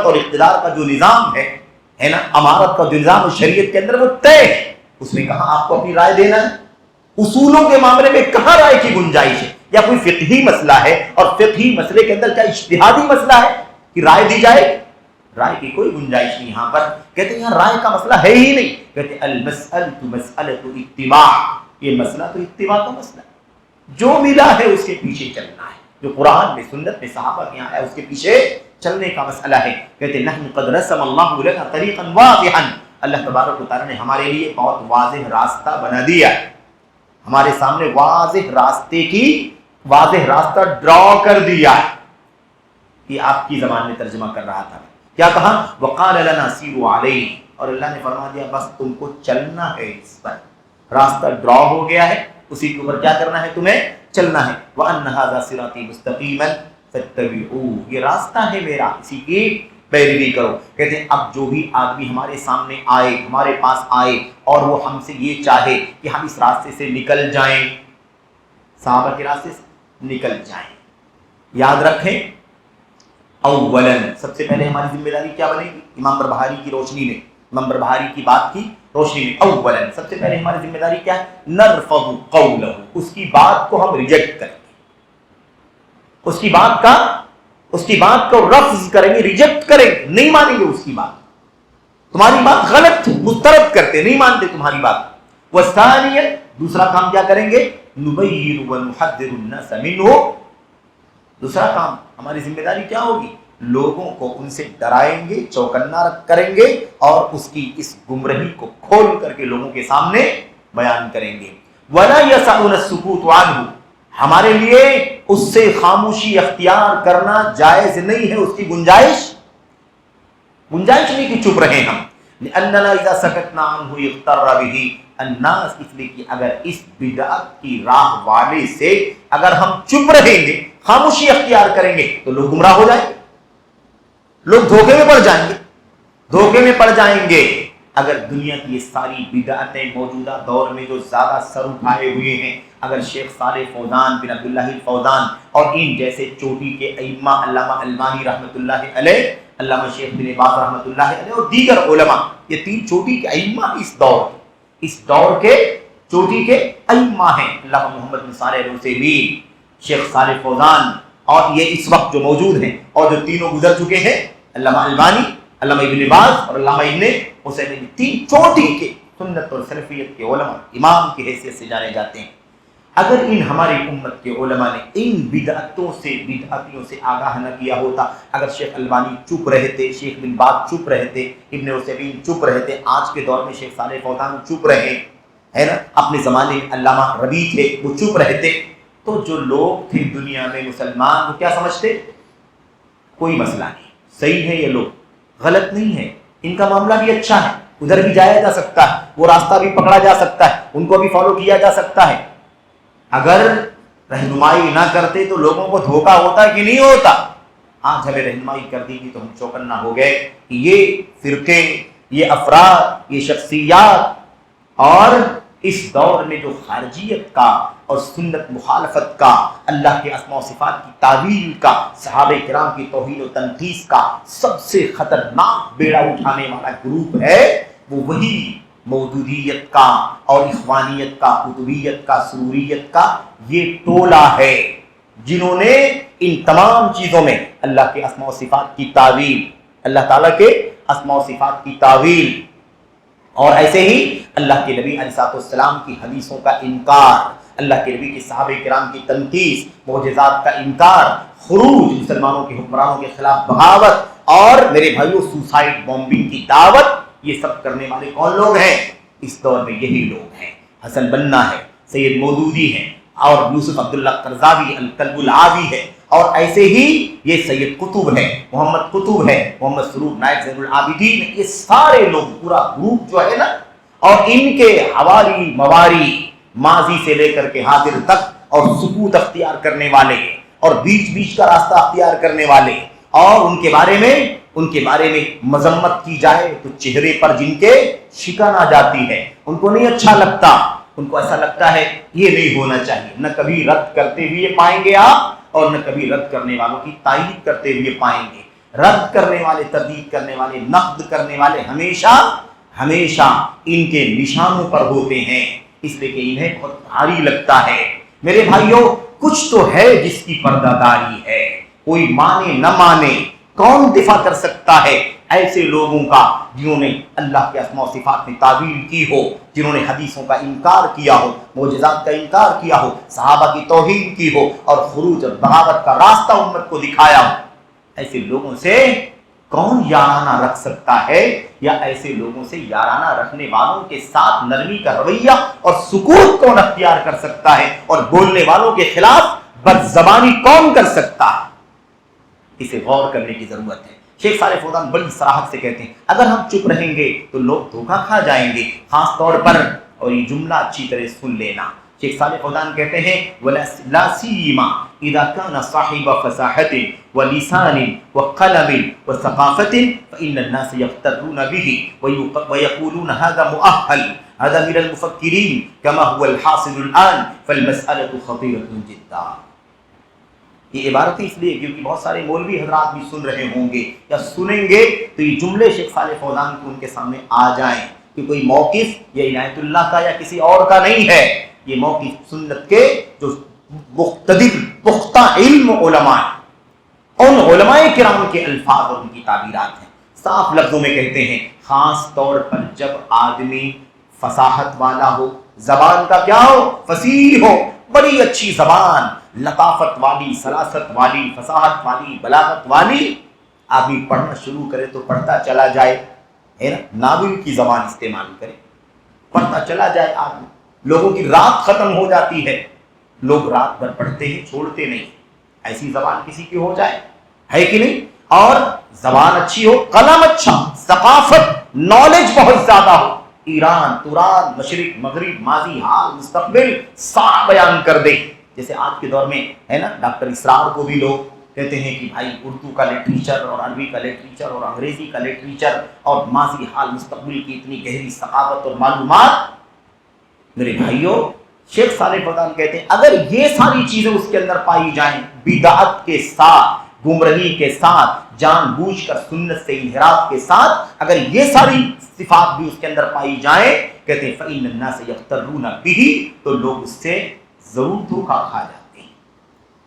اور اقتدار کا جو نظام ہے نا، امارت کا جو نظام شریعت کے اندر وہ طے ہے، اس میں کہاں آپ کو اپنی رائے دینا ہے؟ اصولوں کے معاملے میں کہاں رائے کی گنجائش ہے؟ یا کوئی فقہی مسئلہ ہے اور فقہی مسئلے کے اندر کیا اجتہادی مسئلہ ہے کہ رائے دی جائے؟ رائے کی کوئی گنجائش نہیں یہاں پر۔ کہتے ہیں یہاں رائے کا مسئلہ ہے ہی نہیں، کہتے المسألۃ مسألۃ اتباع، یہ مسئلہ تو اتباع کا مسئلہ ہے، جو ملا ہے اس کے پیچھے چلنا ہے، جو قرآن میں سنت میں صحابہ کے یہاں ہے اس کے پیچھے چلنے کا مسئلہ ہے۔ کہتے ہیں نحن قد رسم اللہ لنا طریقا واضحا، اللہ تبارک و تعالیٰ نے ہمارے لیے بہت واضح راستہ بنا دیا ہے، ہمارے سامنے واضح راستہ ڈرا کر دیا ہے۔ یہ آپ کی زبان میں ترجمہ کر رہا تھا، کیا کہا؟ وقال لنا سیروا علیہ، اور اللہ نے فرما دیا بس تم کو چلنا ہے، اس پر راستہ ڈرا ہو گیا ہے، اسی کے اوپر کیا کرنا ہے؟ تمہیں چلنا ہے۔ وَأَنَّ هَذَا صِرَاطِي مُسْتَقِيمًا فَاتَّبِعُوهُ، یہ راستہ ہے میرا، اسی کی پیروی کرو۔ کہتے ہیں اب جو بھی آدمی ہمارے سامنے آئے، ہمارے پاس آئے اور وہ ہم سے یہ چاہے کہ ہم اس راستے سے نکل جائیں، صحابہ کے راستے سے نکل جائیں۔ یاد رکھیں، اولاً سب سے پہلے ہماری ذمہ داری کیا بنے گی؟ امام بربہاری کی روشنی میں، امام بربہاری کی بات کی روشنی میں، اولاً سب سے پہلے ہماری ذمہ داری کیا ہے؟ نرفض قولہ، اس کی بات کو ہم ریجیکٹ کریں گے، اس کی بات کو رفض کریں گے، ریجیکٹ کریں گے، نہیں مانیں گے اس کی بات، تمہاری بات غلط ہے، مسترد کرتے، نہیں مانتے تمہاری بات۔ والثانیہ، دوسرا کام کیا کریں گے؟ نبین ونحذر الناس منہ، دوسرا کام ہماری ذمہ داری کیا ہوگی؟ لوگوں کو ان سے ڈرائیں گے، چوکنا کریں گے، اور اس کی اس گمراہی کو کھول کر کے لوگوں کے سامنے بیان کریں گے۔ ولا یسعنا السکوت عنہ، ہمارے لیے اس سے خاموشی اختیار کرنا جائز نہیں ہے، اس کی گنجائش نہیں کہ چپ رہیں ہم۔ لأننا اذا سکتنا عنہ اغتر به الناس، اس لیے کہ اگر اس بدعت کی راہ والے سے اگر ہم چپ رہیں گے، خاموشی اختیار کریں گے، تو لوگ گمراہ ہو جائیں گے، لوگ دھوکے میں پڑ جائیں گے۔ اگر دنیا کی یہ ساری بدعتیں موجودہ دور میں جو زیادہ سر اٹھائے ہوئے ہیں، اگر شیخ صالح فوزان بن عبداللہ الفوزان اور ان جیسے چوٹی کے ائمہ، علامہ البانی رحمۃ اللہ علیہ، علامہ شیخ بن باز رحمۃ اللہ علیہ اور دیگر علماء، یہ تین چوٹی کے ائمہ اس دور کے چوٹی کے ائمہ ہیں، علامہ محمد بن صالح العثیمین، شیخ صالح فوزان، اور یہ اس وقت جو موجود ہیں اور جو تینوں گزر چکے ہیں، علامہ البانی، علامہ ابن باز اور علامہ ابن عثیمین، تین چوٹی کے سنت اور سلفیت کے علماء، امام کی حیثیت سے جانے جاتے ہیں۔ اگر ان ہماری امت کے علماء نے ان بدعتوں سے، بدعتیوں سے آگاہ نہ کیا ہوتا، اگر شیخ البانی چپ رہتے، شیخ بن باز چپ رہتے، ابن عثیمین چپ رہتے، آج کے دور میں شیخ صالح فوزان چپ رہے، ہے نا، اپنے زمانے میں علامہ ربیع تھے، وہ چپ رہتے، تو جو لوگ تھے دنیا میں مسلمان، وہ کیا سمجھتے؟ کوئی مسئلہ نہیں، صحیح ہے، یہ لوگ غلط نہیں ہے، ان کا معاملہ بھی اچھا ہے، ادھر بھی جایا جا سکتا ہے، وہ راستہ بھی پکڑا جا سکتا ہے، ان کو بھی فالو کیا جا سکتا ہے۔ اگر رہنمائی نہ کرتے تو لوگوں کو دھوکا ہوتا کہ نہیں ہوتا؟ آج ہمیں رہنمائی کر دی گی تو ہم چوکنا ہو گئے کہ یہ فرقے، یہ افراد، یہ شخصیات، اور اس دور میں جو خارجیت کا اور سنت مخالفت کا، اللہ کے اسماء و صفات کی تعویل کا، صحابہ کرام کی توہین و تنقیص کا سب سے خطرناک بیڑا اٹھانے والا گروپ ہے، وہ وہی مودودیت کا اور اخوانیت کا، قطبیت کا، سروریت کا یہ ٹولہ ہے، جنہوں نے ان تمام چیزوں میں اللہ کے اسماء و صفات کی تعویل، اللہ تعالیٰ کے اسماء و صفات کی تعویل، اور ایسے ہی اللہ کے نبی علیہ السلام کی حدیثوں کا انکار، اللہ کے نبی کے صحابہ کرام کی تنقیص، معجزات کا انکار، خروج، مسلمانوں کے حکمرانوں کے خلاف بغاوت، اور میرے بھائیوں سوسائڈ بومبنگ کی دعوت، یہ سب کرنے والے کون لوگ ہیں؟ اس دور میں یہی لوگ ہیں۔ حسن بنا ہے، سید مودودی ہے، اور یوسف عبداللہ قرضاوی الکلب العاوی ہے، اور ایسے ہی یہ سید قطب ہے، محمد قطب ہے، محمد سرور نائک زین العابدین، یہ سارے لوگ، پورا گروپ جو ہے نا، اور ان کے حوالی مواری، ماضی سے لے کر کے حاضر تک، اور سکوت اختیار کرنے والے، اور بیچ کا راستہ اختیار کرنے والے، اور ان کے بارے میں مذمت کی جائے تو چہرے پر جن کے شکن آ جاتی ہے، ان کو نہیں اچھا لگتا، ان کو ایسا لگتا ہے یہ نہیں ہونا چاہیے، نہ کبھی رد کرتے ہوئے پائیں گے آپ، اور نہ کبھی رد کرنے والوں کی تائید کرتے ہوئے پائیں گے۔ رد کرنے والے، تردید کرنے والے، نقد کرنے والے ہمیشہ ان کے نشانوں پر ہوتے ہیں، اس لیے کہ انہیں بہت بھاری لگتا ہے۔ میرے بھائیوں، کچھ تو ہے جس کی پردہ داری ہے، کوئی مانے نہ مانے، کون دفاع کر سکتا ہے ایسے لوگوں کا جنہوں نے اللہ کے اسماء و صفات میں تعویل کی ہو، جنہوں نے حدیثوں کا انکار کیا ہو، معجزات کا انکار کیا ہو، صحابہ کی توہین کی ہو، اور خروج اور بغاوت کا راستہ امت کو دکھایا ہو۔ ایسے لوگوں سے کون یارانہ رکھ سکتا ہے، یا ایسے لوگوں سے یارانہ رکھنے والوں کے ساتھ نرمی کا رویہ اور سکوت کون اختیار کر سکتا ہے، اور بولنے والوں کے خلاف بدزبانی کون کر سکتا ہے؟ اسے غور کرنے کی ضرورت ہے۔ شیخ صالح فوزان بڑی صراحت سے کہتے ہیں، اگر ہم چپ رہیں گے تو لوگ دھوکہ کھا جائیں گے، خاص طور پر، اور یہ جملہ اچھی طرح سن لینا، شیخ صالح فوزان کہتے ہیں وَلَا سِيمَا إِذَا كَانَ صَاحِبَ فَصَاحَةٍ وَلِسَانٍ وَقَلَمٍ وَثَقَافَةٍ فَإِنَّ النَّاسَ يَغْتَرُّونَ بِهِ وَيَقُولُونَ هَذَا مُؤَهَّلٌ هذا من المفکرین كما هو الحاصل الآن فالمسألة خطیرة جدا. یہ عبارتیں اس لیے کیونکہ بہت سارے مولوی حضرات بھی سن رہے ہوں گے یا سنیں گے تو یہ جملے شیخ صالح فوزان کو ان کے سامنے آ جائیں کہ کوئی موقف یہ عنایت اللہ کا یا کسی اور کا نہیں ہے، یہ موقف سنت کے جو مقتدر پختہ علم علماء ان علماء کرام کے الفاظ اور ان کی تعبیرات ہیں. صاف لفظوں میں کہتے ہیں خاص طور پر جب آدمی فصاحت والا ہو، زبان کا کیا ہو، فصیح ہو، بڑی اچھی زبان، لطافت والی، سلاست والی، فصاحت والی، بلاغت والی، آدمی پڑھنا شروع کرے تو پڑھتا چلا جائے، ہے نا، ناول کی زبان استعمال کرے، پڑھتا چلا جائے آدمی. لوگوں کی رات ختم ہو جاتی ہے، لوگ رات بھر پڑھتے ہیں چھوڑتے نہیں، ایسی زبان کسی کی ہو جائے، ہے کہ نہیں؟ اور زبان اچھی ہو، قلم اچھا، ثقافت، نالج بہت زیادہ ہو، ایران، توران، مشرق، مغرب، ماضی، حال، مستقبل سارا بیان کر دے. جیسے آج کے دور میں ہے نا، ڈاکٹر اسرار کو بھی لوگ کہتے ہیں کہ بھائی اردو کا لٹریچر اور عربی کا لٹریچر اور انگریزی کا لٹریچر اور ماضی، حال، مستقبل کی اتنی گہری ثقافت اور معلومات. میرے بھائیوں، شیخ صالح فوزان کہتے ہیں اگر یہ ساری چیزیں اس کے اندر پائی جائیں، بدعت کے ساتھ، گمراہی کے ساتھ، جان بوجھ کر سنت سے انحراف کے ساتھ اگر یہ ساری صفات بھی اس کے اندر پائی جائیں، کہتے ہیں فَإِنَّ النَّاسَ يَغْتَرُّونَ بِهِ، تو لوگ اس سے ضرور دھوکہ کھا جاتے ہیں.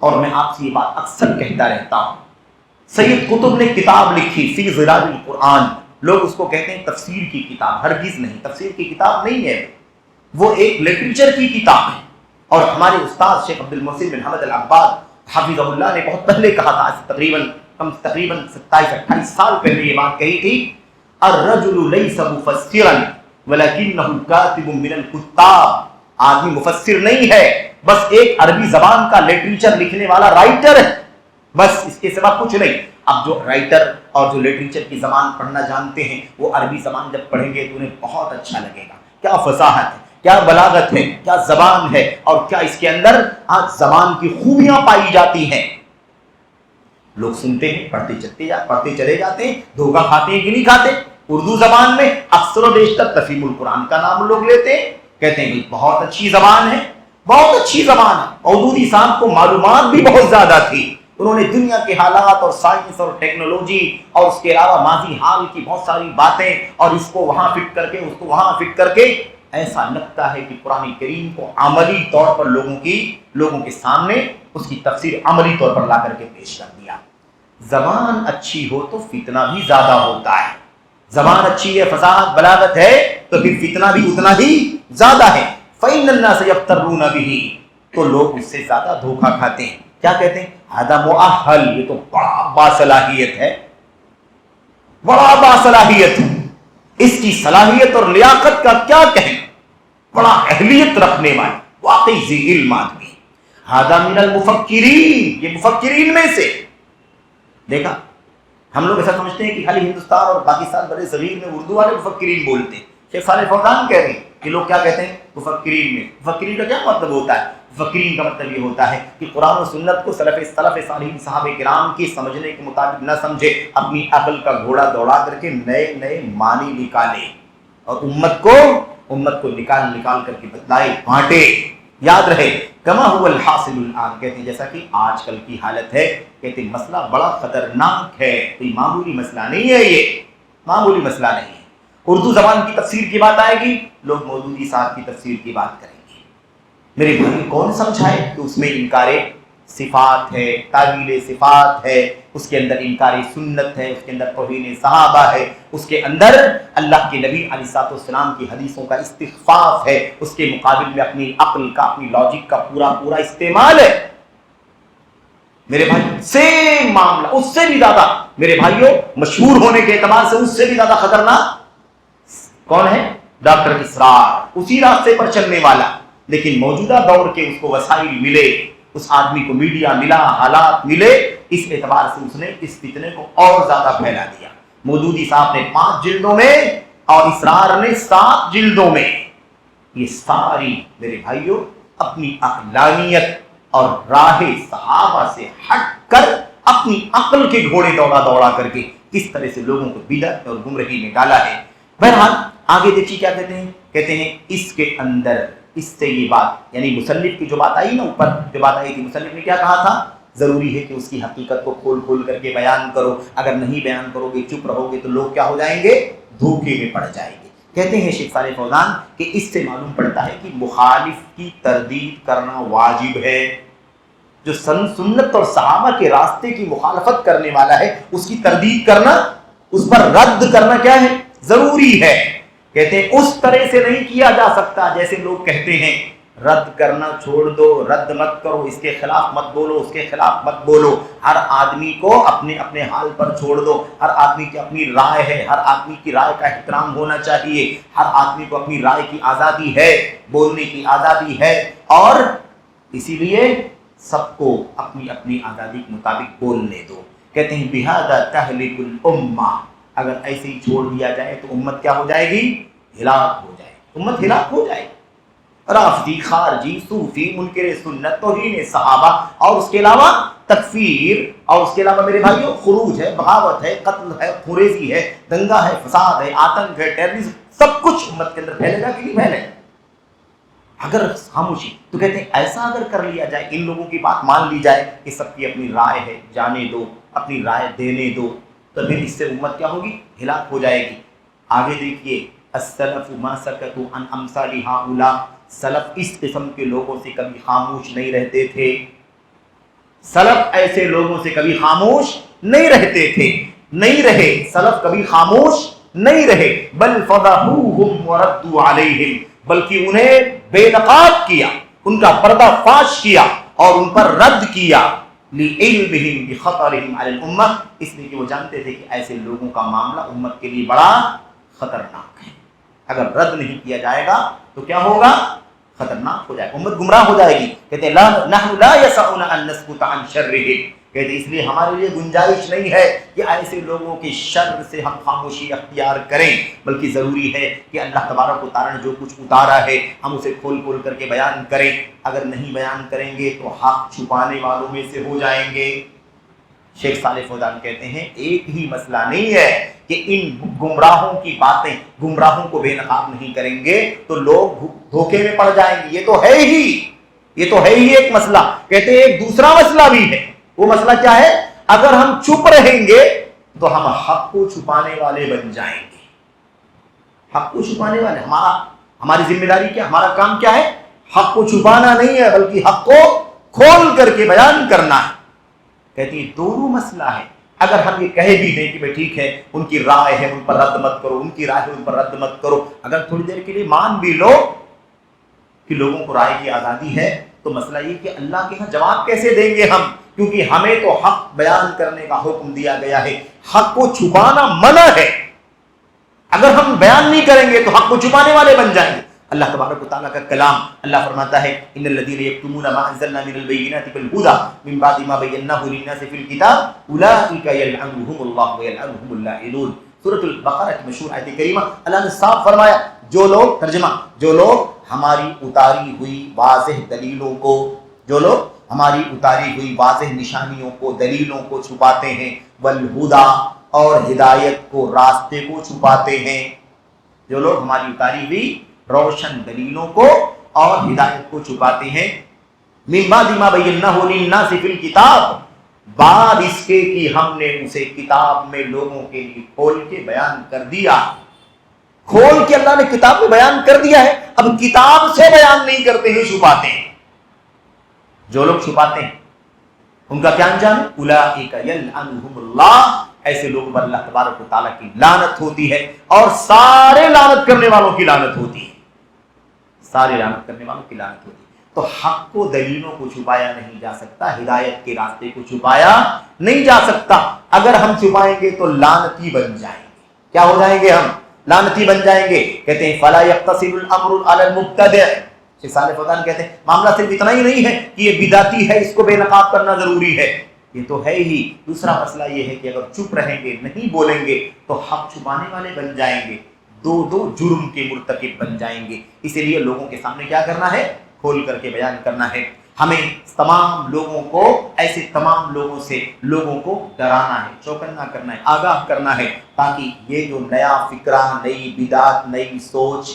اور میں آپ سے یہ بات اکثر کہتا رہتا ہوں، سید قطب نے کتاب لکھی فی ظلال القرآن، لوگ اس کو کہتے ہیں تفسیر کی کتاب، ہرگز نہیں، تفسیر کی کتاب نہیں ہے، وہ ایک لٹریچر کی کتاب ہے. اور ہمارے استاد شیخ عبد المحسن بن حمد العباد حفظہ اللہ نے بہت پہلے کہا تھا، تقریباً 27-28 سال پہلے یہ بات کہی تھی، الرجل لیس مفسرا ولکنہ کاتب من الکتاب، آدمی مفسر نہیں ہے، بس ایک عربی زبان کا لٹریچر لکھنے والا رائٹر ہے، بس اس کے سوا کچھ نہیں. اب جو رائٹر اور جو لٹریچر کی زبان پڑھنا جانتے ہیں وہ عربی زبان جب پڑھیں گے تو انہیں بہت اچھا لگے گا، کیا فصاحت ہے، کیا بلاغت ہے، کیا زبان ہے، اور کیا اس کے اندر آج زبان کی خوبیاں پائی جاتی ہیں. لوگ سنتے ہیں، پڑھتے چلے جاتے ہیں، دھوکہ کھاتے ہیں کہ نہیں کھاتے. اردو زبان میں اکثر و بیشتر تفہیم القرآن کا نام لوگ لیتے ہیں، کہتے ہیں بہت اچھی زبان ہے، بہت اچھی زبان ہے. مودودی صاحب کو معلومات بھی بہت زیادہ تھی، انہوں نے دنیا کے حالات اور سائنس اور ٹیکنالوجی اور اس کے علاوہ ماضی حال کی بہت ساری باتیں، اور اس کو وہاں فٹ کر کے اس کو وہاں فٹ کر کے ایسا لگتا ہے کہ قرآن کریم کو عملی طور پر لوگوں کے سامنے اس کی تفسیر عملی طور پر لا کر کے پیش کر دیا. زبان اچھی ہو تو فتنہ بھی زیادہ ہوتا ہے، زبان اچھی ہے، فصاحت، بلاغت ہے تو پھر فتنہ بھی اتنا ہی زیادہ ہے. فَإِنَّ النَّاسَ يَغْتَرُّونَ بِهِ، تو لوگ اس سے زیادہ دھوکہ کھاتے ہیں. کیا کہتے ہیں؟ هذا مؤہل، یہ تو بڑا باصلاحیت ہے، بڑا باصلاحیت ہے، اس کی صلاحیت اور لیاقت کا کیا کہنا، بڑا اہلیت رکھنے والا واقعی ذی علم آدمی. هذا من المفکرین، یہ مفکرین میں سے. دیکھا، ہم لوگ ایسا سمجھتے ہیں کہ خالی ہندوستان اور پاکستان بڑے صغیر میں اردو والے مفکرین بولتے ہیں. شیخ صالح فوزان کہہ رہے ہیں کہ لوگ کیا کہتے ہیں مفکرین میں. مفکرین کا کیا مطلب ہوتا ہے؟ مفکرین کا مطلب یہ ہوتا ہے کہ قرآن و سنت کو سلف صالحین صحابہ کرام کی سمجھنے کے مطابق نہ سمجھے، اپنی عقل کا گھوڑا دوڑا کر کے نئے نئے معنی نکالے اور امت کو نکال کر کے بتلائے، بانٹے. یاد رہے کما هو الحاصل الان، کہتے ہیں جیسا کہ آج کل کی حالت ہے، کہتے ہیں مسئلہ بڑا خطرناک ہے، کوئی معمولی مسئلہ نہیں ہے، یہ معمولی مسئلہ نہیں ہے. اردو زبان کی تفسیر کی بات آئے گی، لوگ مودودی صاحب کی تفسیر کی بات کریں گے. میرے بھائی کون سمجھائے کہ اس میں انکار صفات ہے، تعویل صفات ہے، اس کے اندر انکار سنت ہے، اس کے اندر توہین صحابہ ہے، اس کے اندر اللہ کے نبی علیہ الصلوۃ والسلام کی حدیثوں کا استخفاف ہے، اس کے مقابل میں اپنی عقل کا، اپنی لاجک کا پورا استعمال ہے. میرے بھائی سیم معاملہ، اس سے بھی زیادہ میرے بھائیوں مشہور ہونے کے اعتبار سے اس سے بھی زیادہ خطرناک کون ہے؟ ڈاکٹر اسرار، اسی راستے پر چلنے والا. لیکن موجودہ دور کے اس کو وسائل ملے، اس آدمی کو میڈیا ملا، حالات ملے، اس اعتبار سے اس نے اس فتنے کو اور زیادہ پھیلا دیا. مودودی صاحب نے 5 جلدوں میں اور اسرار نے 7 جلدوں میں یہ ساری میرے بھائیوں اپنی عقلانیت اور راہ صحابہ سے ہٹ کر اپنی عقل کے گھوڑے دوڑا کر کے کس طرح سے لوگوں کو بدعت اور گمراہی میں ڈالا ہے۔ بہرحال آگے دیکھیے کیا کہتے ہیں اس کے اندر اس سے یہ بات، یعنی مصنف کی جو بات آئی نا، اوپر جو بات آئی تھی، مصنف نے کیا کہا تھا؟ ضروری ہے کہ اس کی حقیقت کو کھول کر کے بیان کرو، اگر نہیں بیان کرو گے، چپ رہو گے تو لوگ کیا ہو جائیں گے؟ دھوکے میں پڑ جائیں گے۔ کہتے ہیں شیخ صالح فوزان کہ اس سے معلوم پڑتا ہے کہ مخالف کی تردید کرنا واجب ہے۔ جو سنت اور صحابہ کے راستے کی مخالفت کرنے والا ہے، اس کی تردید کرنا، اس پر رد کرنا کیا ہے؟ ضروری ہے۔ کہتے ہیں اس طرح سے نہیں کیا جا سکتا جیسے لوگ کہتے ہیں رد کرنا چھوڑ دو، رد مت کرو، اس کے خلاف مت بولو، اس کے خلاف مت بولو۔ ہر آدمی کو اپنے حال پر چھوڑ دو، ہر آدمی کی اپنی رائے ہے، ہر آدمی کی رائے کا احترام ہونا چاہیے، ہر آدمی کو اپنی رائے کی آزادی ہے، بولنے کی آزادی ہے، اور اسی لیے سب کو اپنی اپنی آزادی کے مطابق بولنے دو۔ کہتے ہیں بہذا تہلک الامہ، اگر ایسے ہی چھوڑ دیا جائے تو امت کیا ہو جائے گی؟ ہلاک ہو جائے گی، امت ہلاک ہو جائے گی۔ رافضی، خارجی، صوفی، منکر سنت، توہین صحابہ، اور اس کے علاوہ تکفیر، اور اس کے علاوہ میرے بھائیوں خروج ہے، بغاوت ہے، قتل ہے، خریزی ہے، دنگا ہے، فساد ہے، آتنک ہے، ٹیررزم، سب کچھ امت کے اندر پھیلے گا کہ نہیں پھیلے گا؟ اگر خاموشی تو کہتے ہیں ایسا اگر کر لیا جائے، ان لوگوں کی بات مان لی جائے کہ سب کی اپنی رائے ہے، جانے دو، اپنی رائے دینے دو، تو پھر اس سے امت کیا ہوگی؟ ہلاک ہو جائے گی۔ آگے دیکھیے السلف ما سکتوا عن امثال هؤلاء، سلف اس قسم کے لوگوں سے کبھی خاموش نہیں رہتے تھے، سلف ایسے لوگوں سے کبھی خاموش نہیں رہتے تھے، نہیں رہے، سلف کبھی خاموش نہیں رہے، بل فضحوهم وردوا علیہم، بلکہ انہیں بے نقاب کیا، ان کا پردہ فاش کیا اور ان پر رد کیا، لعلمهم بخطرهم علی الامہ، اس لیے کہ وہ جانتے تھے کہ ایسے لوگوں کا معاملہ امت کے لیے بڑا خطرناک ہے، اگر رد نہیں کیا جائے گا تو کیا ہوگا؟ خطرناک ہو جائے گا، امت گمراہ ہو جائے گی۔ کہتے ہیں نحن لا يسعنا ان نسكت عن شرهم، کہتے ہیں اس لیے ہمارے لیے گنجائش نہیں ہے کہ ایسے لوگوں کے شر سے ہم خاموشی اختیار کریں، بلکہ ضروری ہے کہ اللہ تبارک و تعالیٰ نے جو کچھ اتارا ہے ہم اسے کھول کر کے بیان کریں، اگر نہیں بیان کریں گے تو حق چھپانے والوں میں سے ہو جائیں گے۔ شیخ صالح فوزان کہتے ہیں ایک ہی مسئلہ نہیں ہے کہ ان گمراہوں کی باتیں، گمراہوں کو بے نقاب نہیں کریں گے تو لوگ دھوکے میں پڑ جائیں گے، یہ تو ہے ہی ایک مسئلہ۔ کہتے ہیں ایک دوسرا مسئلہ بھی ہے، وہ مسئلہ کیا ہے؟ اگر ہم چپ رہیں گے تو ہم حق کو چھپانے والے بن جائیں گے، حق کو چھپانے والے۔ ہماری ذمہ داری کیا، ہمارا کام کیا ہے؟ حق کو چھپانا نہیں ہے بلکہ حق کو کھول کر کے بیان کرنا ہے۔ کہتی ہے دونوں مسئلہ ہے، اگر ہم یہ کہہ بھی دیں کہ بھائی ٹھیک ہے ان کی رائے ہے ان پر رد مت کرو، ان کی رائے ہے ان پر رد مت کرو، اگر تھوڑی دیر کے لیے مان بھی لو کہ لوگوں کو رائے کی آزادی ہے، تو مسئلہ یہ کہ اللہ کے ہاں جواب کیسے دیں گے ہم؟ کیونکہ ہمیں تو حق بیان کرنے کا حکم دیا گیا ہے، حق کو چھپانا منع ہے، اگر ہم بیان نہیں کریں گے تو حق کو چھپانے والے بن جائیں گے۔ اللہ تبارک و تعالیٰ کا کلام، اللہ فرماتا ہے ان الذین یکتمون ما انزلنا من البینات والہدی من بعد ما بیناہ للناس فی الکتاب اولئک یلعنهم اللہ ویلعنهم اللاعنون۔ سورۃ البقرہ کی مشہور آیت کریمہ، اللہ نے صاف فرمایا جو لوگ، ترجمہ، جو لوگ ہماری اتاری ہوئی واضح دلیلوں کو، جو لوگ ہماری اتاری ہوئی واضح نشانیوں کو، دلیلوں کو چھپاتے ہیں، والہدی، اور ہدایت کو، راستے کو چھپاتے ہیں، جو لوگ ہماری اتاری ہوئی روشن دلیلوں کو اور ہدایت کو چھپاتے ہیں، من بعد ما بیناہ للناس فی الکتاب، بعد اس کے کہ ہم نے اسے کتاب میں لوگوں کے لیے کھول کے بیان کر دیا، کھول کے اللہ نے کتاب میں بیان کر دیا ہے، اب کتاب سے بیان نہیں کرتے ہیں، چھپاتے ہیں۔ جو لوگ چھپاتے ہیں ان کا کیا انجام ہے؟ اولئک یلعنهم اللہ، ایسے لوگوں پر اللہ تبارک و تعالیٰ کی لعنت ہوتی ہے، اور سارے لعنت کرنے والوں کی لعنت ہوتی ہے، سارے لعنت کرنے والوں کی لعنت ہوتی ہے۔ تو حق کو، دلیلوں کو چھپایا نہیں جا سکتا، ہدایت کے راستے کو چھپایا نہیں جا سکتا، اگر ہم چھپائیں گے تو لعنتی بن جائیں گے۔ کیا ہو جائیں گے؟ ہم لعنتی بن جائیں گے۔ کہتے ہیں فلا یقتصر الامر علی المبتدع، شیخ صالح فوزان کہتے ہیں معاملہ صرف اتنا ہی نہیں ہے کہ یہ بدعتی ہے، اس کو بے نقاب کرنا ضروری ہے، یہ تو ہے ہی، دوسرا مسئلہ یہ ہے کہ اگر چپ رہیں گے، نہیں بولیں گے تو حق چھپانے والے بن جائیں گے، دو جرم کے مرتکب بن جائیں گے۔ اسی لیے لوگوں کے سامنے کیا کرنا ہے؟ کھول کر کے بیان کرنا ہے. ہمیں تمام لوگوں کو ایسے تمام لوگوں سے لوگوں کو ڈرانا ہے, چوکنا کرنا ہے, آگاہ کرنا ہے, تاکہ یہ جو نیا فکرہ, نئی بدعت, نئی سوچ,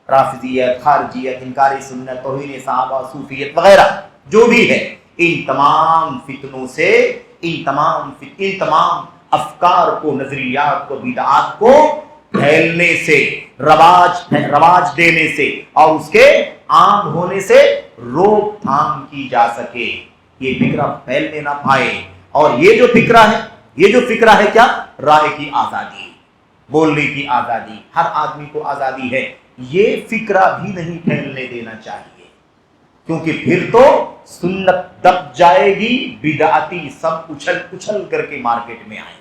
رافضیت, خارجیت, انکار سنت, توہین صحابہ, صوفیت وغیرہ جو بھی ہے, ان تمام فتنوں سے, ان تمام افکار کو, نظریات کو, بدعات کو پھیلنے سے, رواج دینے سے اور اس کے عام ہونے سے روک تھام کی جا سکے, یہ فکرہ پھیلنے نہ پائے. اور یہ جو فکرہ ہے کیا؟ رائے کی آزادی, بولنے کی آزادی, ہر آدمی کو آزادی ہے. یہ فکرہ بھی نہیں پھیلنے دینا چاہیے, کیونکہ پھر تو سنت دب جائے گی, بدعتی سب اچھل کر کے مارکیٹ میں آئیں گے.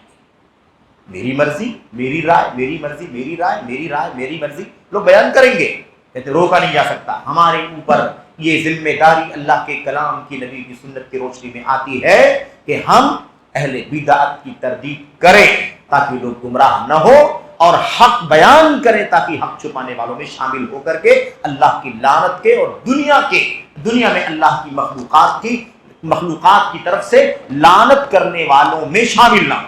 میری مرضی میری رائے, میری مرضی میری رائے, میری رائے میری مرضی لوگ بیان کریں گے, کہتے روکا نہیں جا سکتا. ہمارے اوپر یہ ذمہ داری اللہ کے کلام کی, نبی کی سنت کی روشنی میں آتی ہے کہ ہم اہل بدعت کی تردید کریں تاکہ لوگ گمراہ نہ ہو, اور حق بیان کریں تاکہ حق چھپانے والوں میں شامل ہو کر کے اللہ کی لعنت کے اور دنیا میں اللہ کی مخلوقات کی طرف سے لعنت کرنے والوں میں شامل نہ ہو,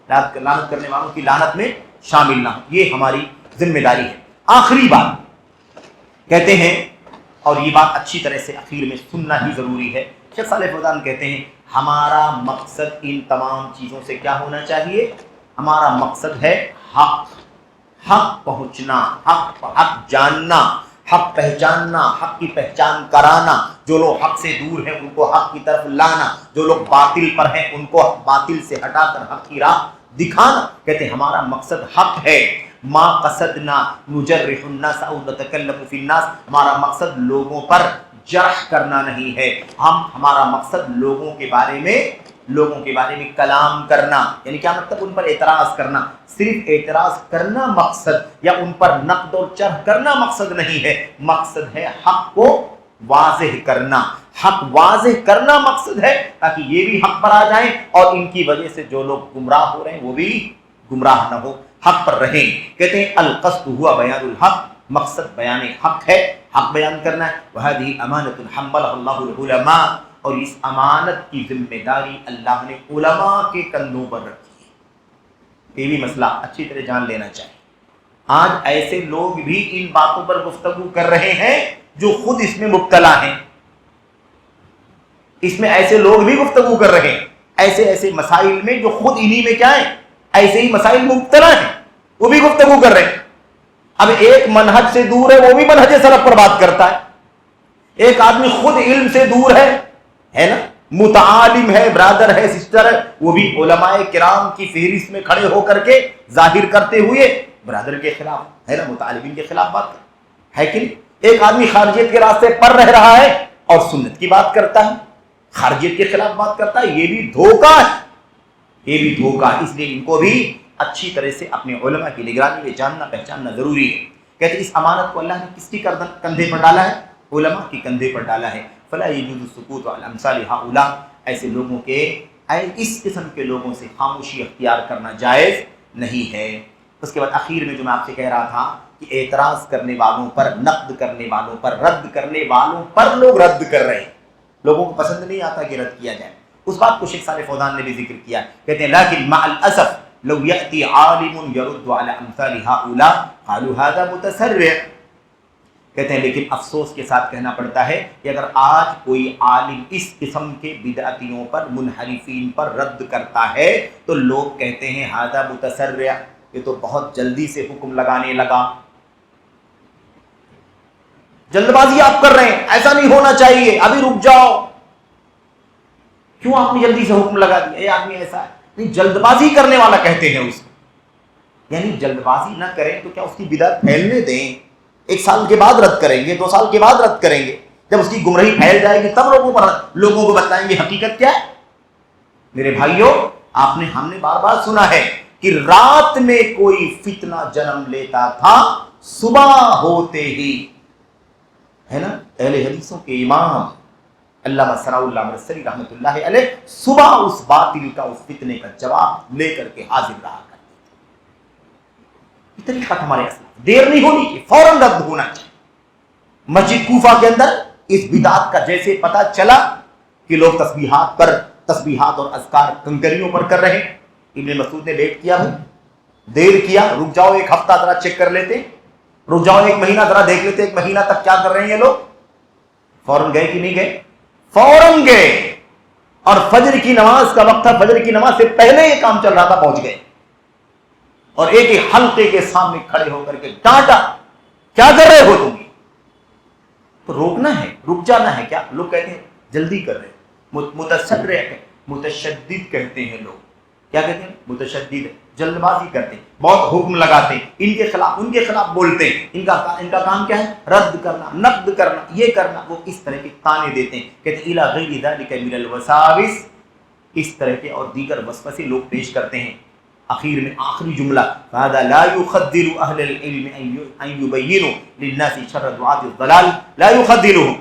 لعنت کرنے والوں کی لعنت میں شامل نہ ہو. یہ ہماری ذمہ داری ہے. آخری بات کہتے ہیں, اور یہ بات اچھی طرح سے اخیر میں سننا ہی ضروری ہے. شیخ صالح فوزان کہتے ہیں ہمارا مقصد ان تمام چیزوں سے کیا ہونا چاہیے؟ ہمارا مقصد ہے حق پہنچنا, حق جاننا, حق پہچاننا, حق کی پہچان کرانا, جو لوگ حق سے دور ہیں ان کو حق کی طرف لانا, جو لوگ باطل پر ہیں ان کو باطل سے ہٹا کر حق کی راہ دکھانا. کہتے ہیں ہمارا مقصد حق ہے. ما قصدنا نجرح الناس او نتکلم فی الناس, ہمارا مقصد لوگوں پر جرح کرنا نہیں ہے. ہمارا مقصد لوگوں کے بارے میں کلام کرنا, یعنی کیا مطلب؟ ان پر اعتراض کرنا. صرف اعتراض کرنا مقصد یا ان پر نقد و چرح کرنا مقصد نہیں ہے. مقصد ہے حق کو واضح کرنا. حق واضح کرنا مقصد ہے تاکہ یہ بھی حق پر آ جائیں اور ان کی وجہ سے جو لوگ گمراہ ہو رہے ہیں وہ بھی گمراہ نہ ہو, حق پر رہیں. کہتے ہیں القصد ہوا بیان الحق, مقصد بیان حق ہے, حق بیان کرنا ہے. وَهَذِهِ أَمَانَةٌ حَمَّلَهَا اللَّهُ الْعُلَمَاء, اور اس امانت کی ذمہ داری اللہ نے علماء کے کندھوں پر رکھی ہے. یہ بھی مسئلہ اچھی طرح جان لینا چاہیے. آج ایسے لوگ بھی ان باتوں پر گفتگو کر رہے ہیں جو خود اس میں مبتلا ہیں. اس میں ایسے لوگ بھی گفتگو کر رہے ہیں ایسے مسائل میں جو خود انہی میں کیا ہیں, ایسے ہی مسائل میں مبتلا ہیں, وہ بھی گفتگو کر رہے ہیں. اب ایک منہج سے دور ہے وہ بھی منہج سلف پر بات کرتا ہے. ایک آدمی خود علم سے دور ہے نا, متعالم ہے, برادر ہے, سسٹر ہے, وہ بھی علماء کرام کی فہرست میں کھڑے ہو کر کے ظاہر کرتے ہوئے برادر کے خلاف ہے نا, متعلمین کے خلاف بات ہے کہ نہیں. ایک آدمی خارجیت کے راستے پر رہ رہا ہے اور سنت کی بات کرتا ہے, خارجیت کے خلاف بات کرتا ہے. یہ بھی دھوکہ ہے, یہ بھی دھوکہ ہے. اس لیے ان کو بھی اچھی طرح سے اپنے علماء کی نگرانی میں جاننا پہچاننا ضروری ہے. کہتے اس امانت کو اللہ نے کس کی کندھے پر ڈالا ہے؟ علماء کی کندھے پر ڈالا ہے. فلا يجوز السکوت علی امثال هؤلاء, ایسے لوگوں کے, اس قسم کے لوگوں سے خاموشی اختیار کرنا جائز نہیں ہے. اس کے بعد اخیر میں جو میں آپ سے کہہ رہا تھا کہ اعتراض کرنے والوں پر, نقد کرنے والوں پر, رد کرنے والوں پر لوگ رد کر رہے ہیں. لوگوں کو پسند نہیں آتا کہ رد کیا جائے. اس بات کو شیخ صالح فوزان نے بھی ذکر کیا. کہتے ہیں لیکن مع الاسف لو یأتی عالم یرد علی امثال هؤلاء قالوا هذا متسرع. کہتے ہیں لیکن افسوس کے ساتھ کہنا پڑتا ہے کہ اگر آج کوئی عالم اس قسم کے بدعتیوں پر, منحرفین پر رد کرتا ہے تو لوگ کہتے ہیں هذا متسرع, یہ تو بہت جلدی سے حکم لگانے لگا, جلد بازی آپ کر رہے ہیں, ایسا نہیں ہونا چاہیے, ابھی رک جاؤ, کیوں آپ نے جلدی سے حکم لگا دیا, یہ آدمی ایسا ہے. نہیں, جلد بازی کرنے والا کہتے ہیں اس کو, یعنی جلد بازی نہ کریں تو کیا اس کی بدعت پھیلنے دیں. 1 سال کے بعد رد کریں گے, 2 سال کے بعد رد کریں گے, جب اس کی گمراہی پھیل جائے گی تب لوگوں کو بتائیں گے حقیقت کیا ہے. میرے بھائیوں, ہم نے بار بار سنا ہے کہ رات میں کوئی فتنہ جنم لیتا تھا, صبح ہوتے ہی ہے نا, اہل حدیثوں کے امام علامہ ثناء اللہ مرسلی رحمۃ اللہ علیہ صبح اس باطل کا, اس فتنے کا جواب لے کر کے حاضر رہا کرتے تھے. یہ طریقہ ہمارے اصل, دیر نہیں ہونی چاہیے, فوراً رد ہونا چاہیے. مسجد کوفہ کے اندر اس بدعت کا جیسے پتہ چلا کہ لوگ تسبیحات اور اذکار کنکریوں پر کر رہے ہیں، ابن مسعود نے لیٹ کیا، دیر کیا، رک جاؤ ایک ہفتہ ذرا چیک کر لیتے، رک جاؤ ایک مہینہ ذرا دیکھ لیتے، ایک مہینہ تک کیا کر رہے ہیں یہ لوگ. فوراً گئے کہ نہیں گئے؟ فوراً گئے، اور فجر کی نماز کا وقت تھا، فجر کی نماز سے پہلے یہ کام چل رہا تھا، پہنچ گئے اور ایک ایک حلقے کے سامنے کھڑے ہو کر کے ڈانٹا، کیا کر رہے ہو تم؟ تو روکنا ہے، رک جانا ہے. کیا لوگ کہتے ہیں جلدی کر رہے ہیں، متشدد کہتے ہیں لوگ. کیا کہتے ہیں؟ متشدد، جلد بازی کرتے ہیں، بہت حکم لگاتے ہیں، ان کے خلاف بولتے ہیں. ان کا کام کیا ہے؟ رد کرنا، نقد کرنا، یہ کرنا. وہ اس طرح کے تانے دیتے ہیں، کہتے ہیں الی غیر ذلک من الوساوس، اس طرح کے اور دیگر وسوسے لوگ پیش کرتے ہیں. اخیر میں آخری جملہ فهذا لا يخذل اهل العلم ان يبينوا للناس شر دعاة الضلال لا يخذلهم.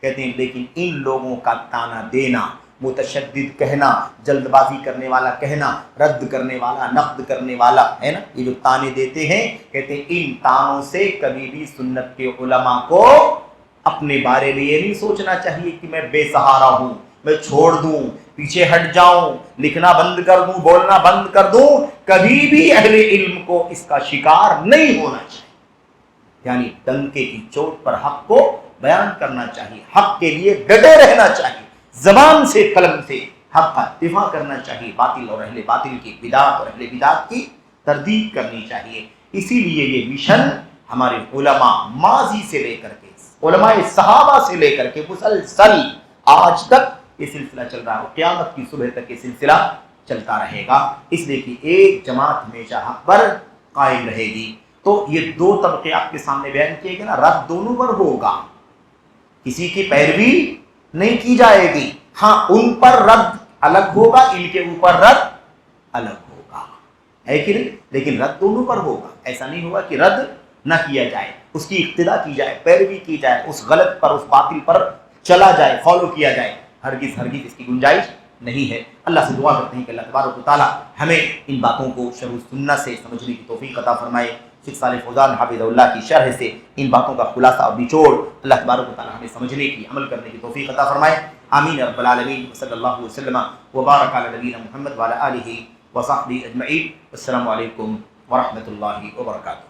کہتے ہیں لیکن ان لوگوں کا تانا دینا، متشدد کہنا، جلد بازی کرنے والا کہنا، رد کرنے والا، نقد کرنے والا ہے نا، یہ جو تانے دیتے ہیں، کہتے ہیں ان تانوں سے کبھی بھی سنت کے علماء کو اپنے بارے میں یہ نہیں سوچنا چاہیے کہ میں بے سہارا ہوں، میں چھوڑ دوں، پیچھے ہٹ جاؤں، لکھنا بند کر دوں، بولنا بند کر دوں. کبھی بھی اہل علم کو اس کا شکار نہیں ہونا چاہیے. یعنی ڈنکے کی چوٹ پر حق کو بیان کرنا چاہیے، حق کے لیے ڈٹے رہنا چاہیے، زبان سے قلم سے حق کا دفاع کرنا چاہیے، باطل اور اہل باطل کی، بدعت اور اہل بدعت کی تردید کرنی چاہیے. اسی لیے یہ مشن ہمارے علماء ماضی سے لے کر کے، علماء صحابہ سے لے کر کے مسلسل آج تک یہ سلسلہ چل رہا ہے، قیامت کی صبح تک یہ سلسلہ چلتا رہے گا. اس لیے کہ ایک جماعت ہمیشہ حق پر قائم رہے گی. تو یہ دو طبقے آپ کے سامنے بیان کیے گئے نا، رد دونوں پر ہوگا، کسی کی پیروی نہیں کی جائے گی. ہاں ان پر رد الگ ہوگا، ان کے اوپر رد الگ ہوگا، ہے کہ نہیں؟ لیکن رد دونوں پر ہوگا. ایسا نہیں ہوگا کہ رد نہ کیا جائے، اس کی اقتدا کی جائے، پیروی کی جائے، اس غلط پر، اس باطل پر چلا جائے، فالو کیا جائے. ہرگز اس کی گنجائش نہیں ہے. اللہ سے دعا کرتے ہیں کہ اللہ تبارک و تعالیٰ ہمیں ان باتوں کو شرح السنہ سے سمجھنے کی توفیق عطا فرمائے. شیخ صالح فوزان حافظ اللہ کی شرح سے ان باتوں کا خلاصہ اور نچوڑ اللہ تبارک و تعالیٰ ہمیں سمجھنے کی، عمل کرنے کی توفیق عطا فرمائے. آمین رب العالمین. صلی اللہ وسلم وبارک علی نبینا محمد وعلی آلہ وصحبہ اجمعین. السلام علیکم ورحمۃ اللہ وبرکاتہ.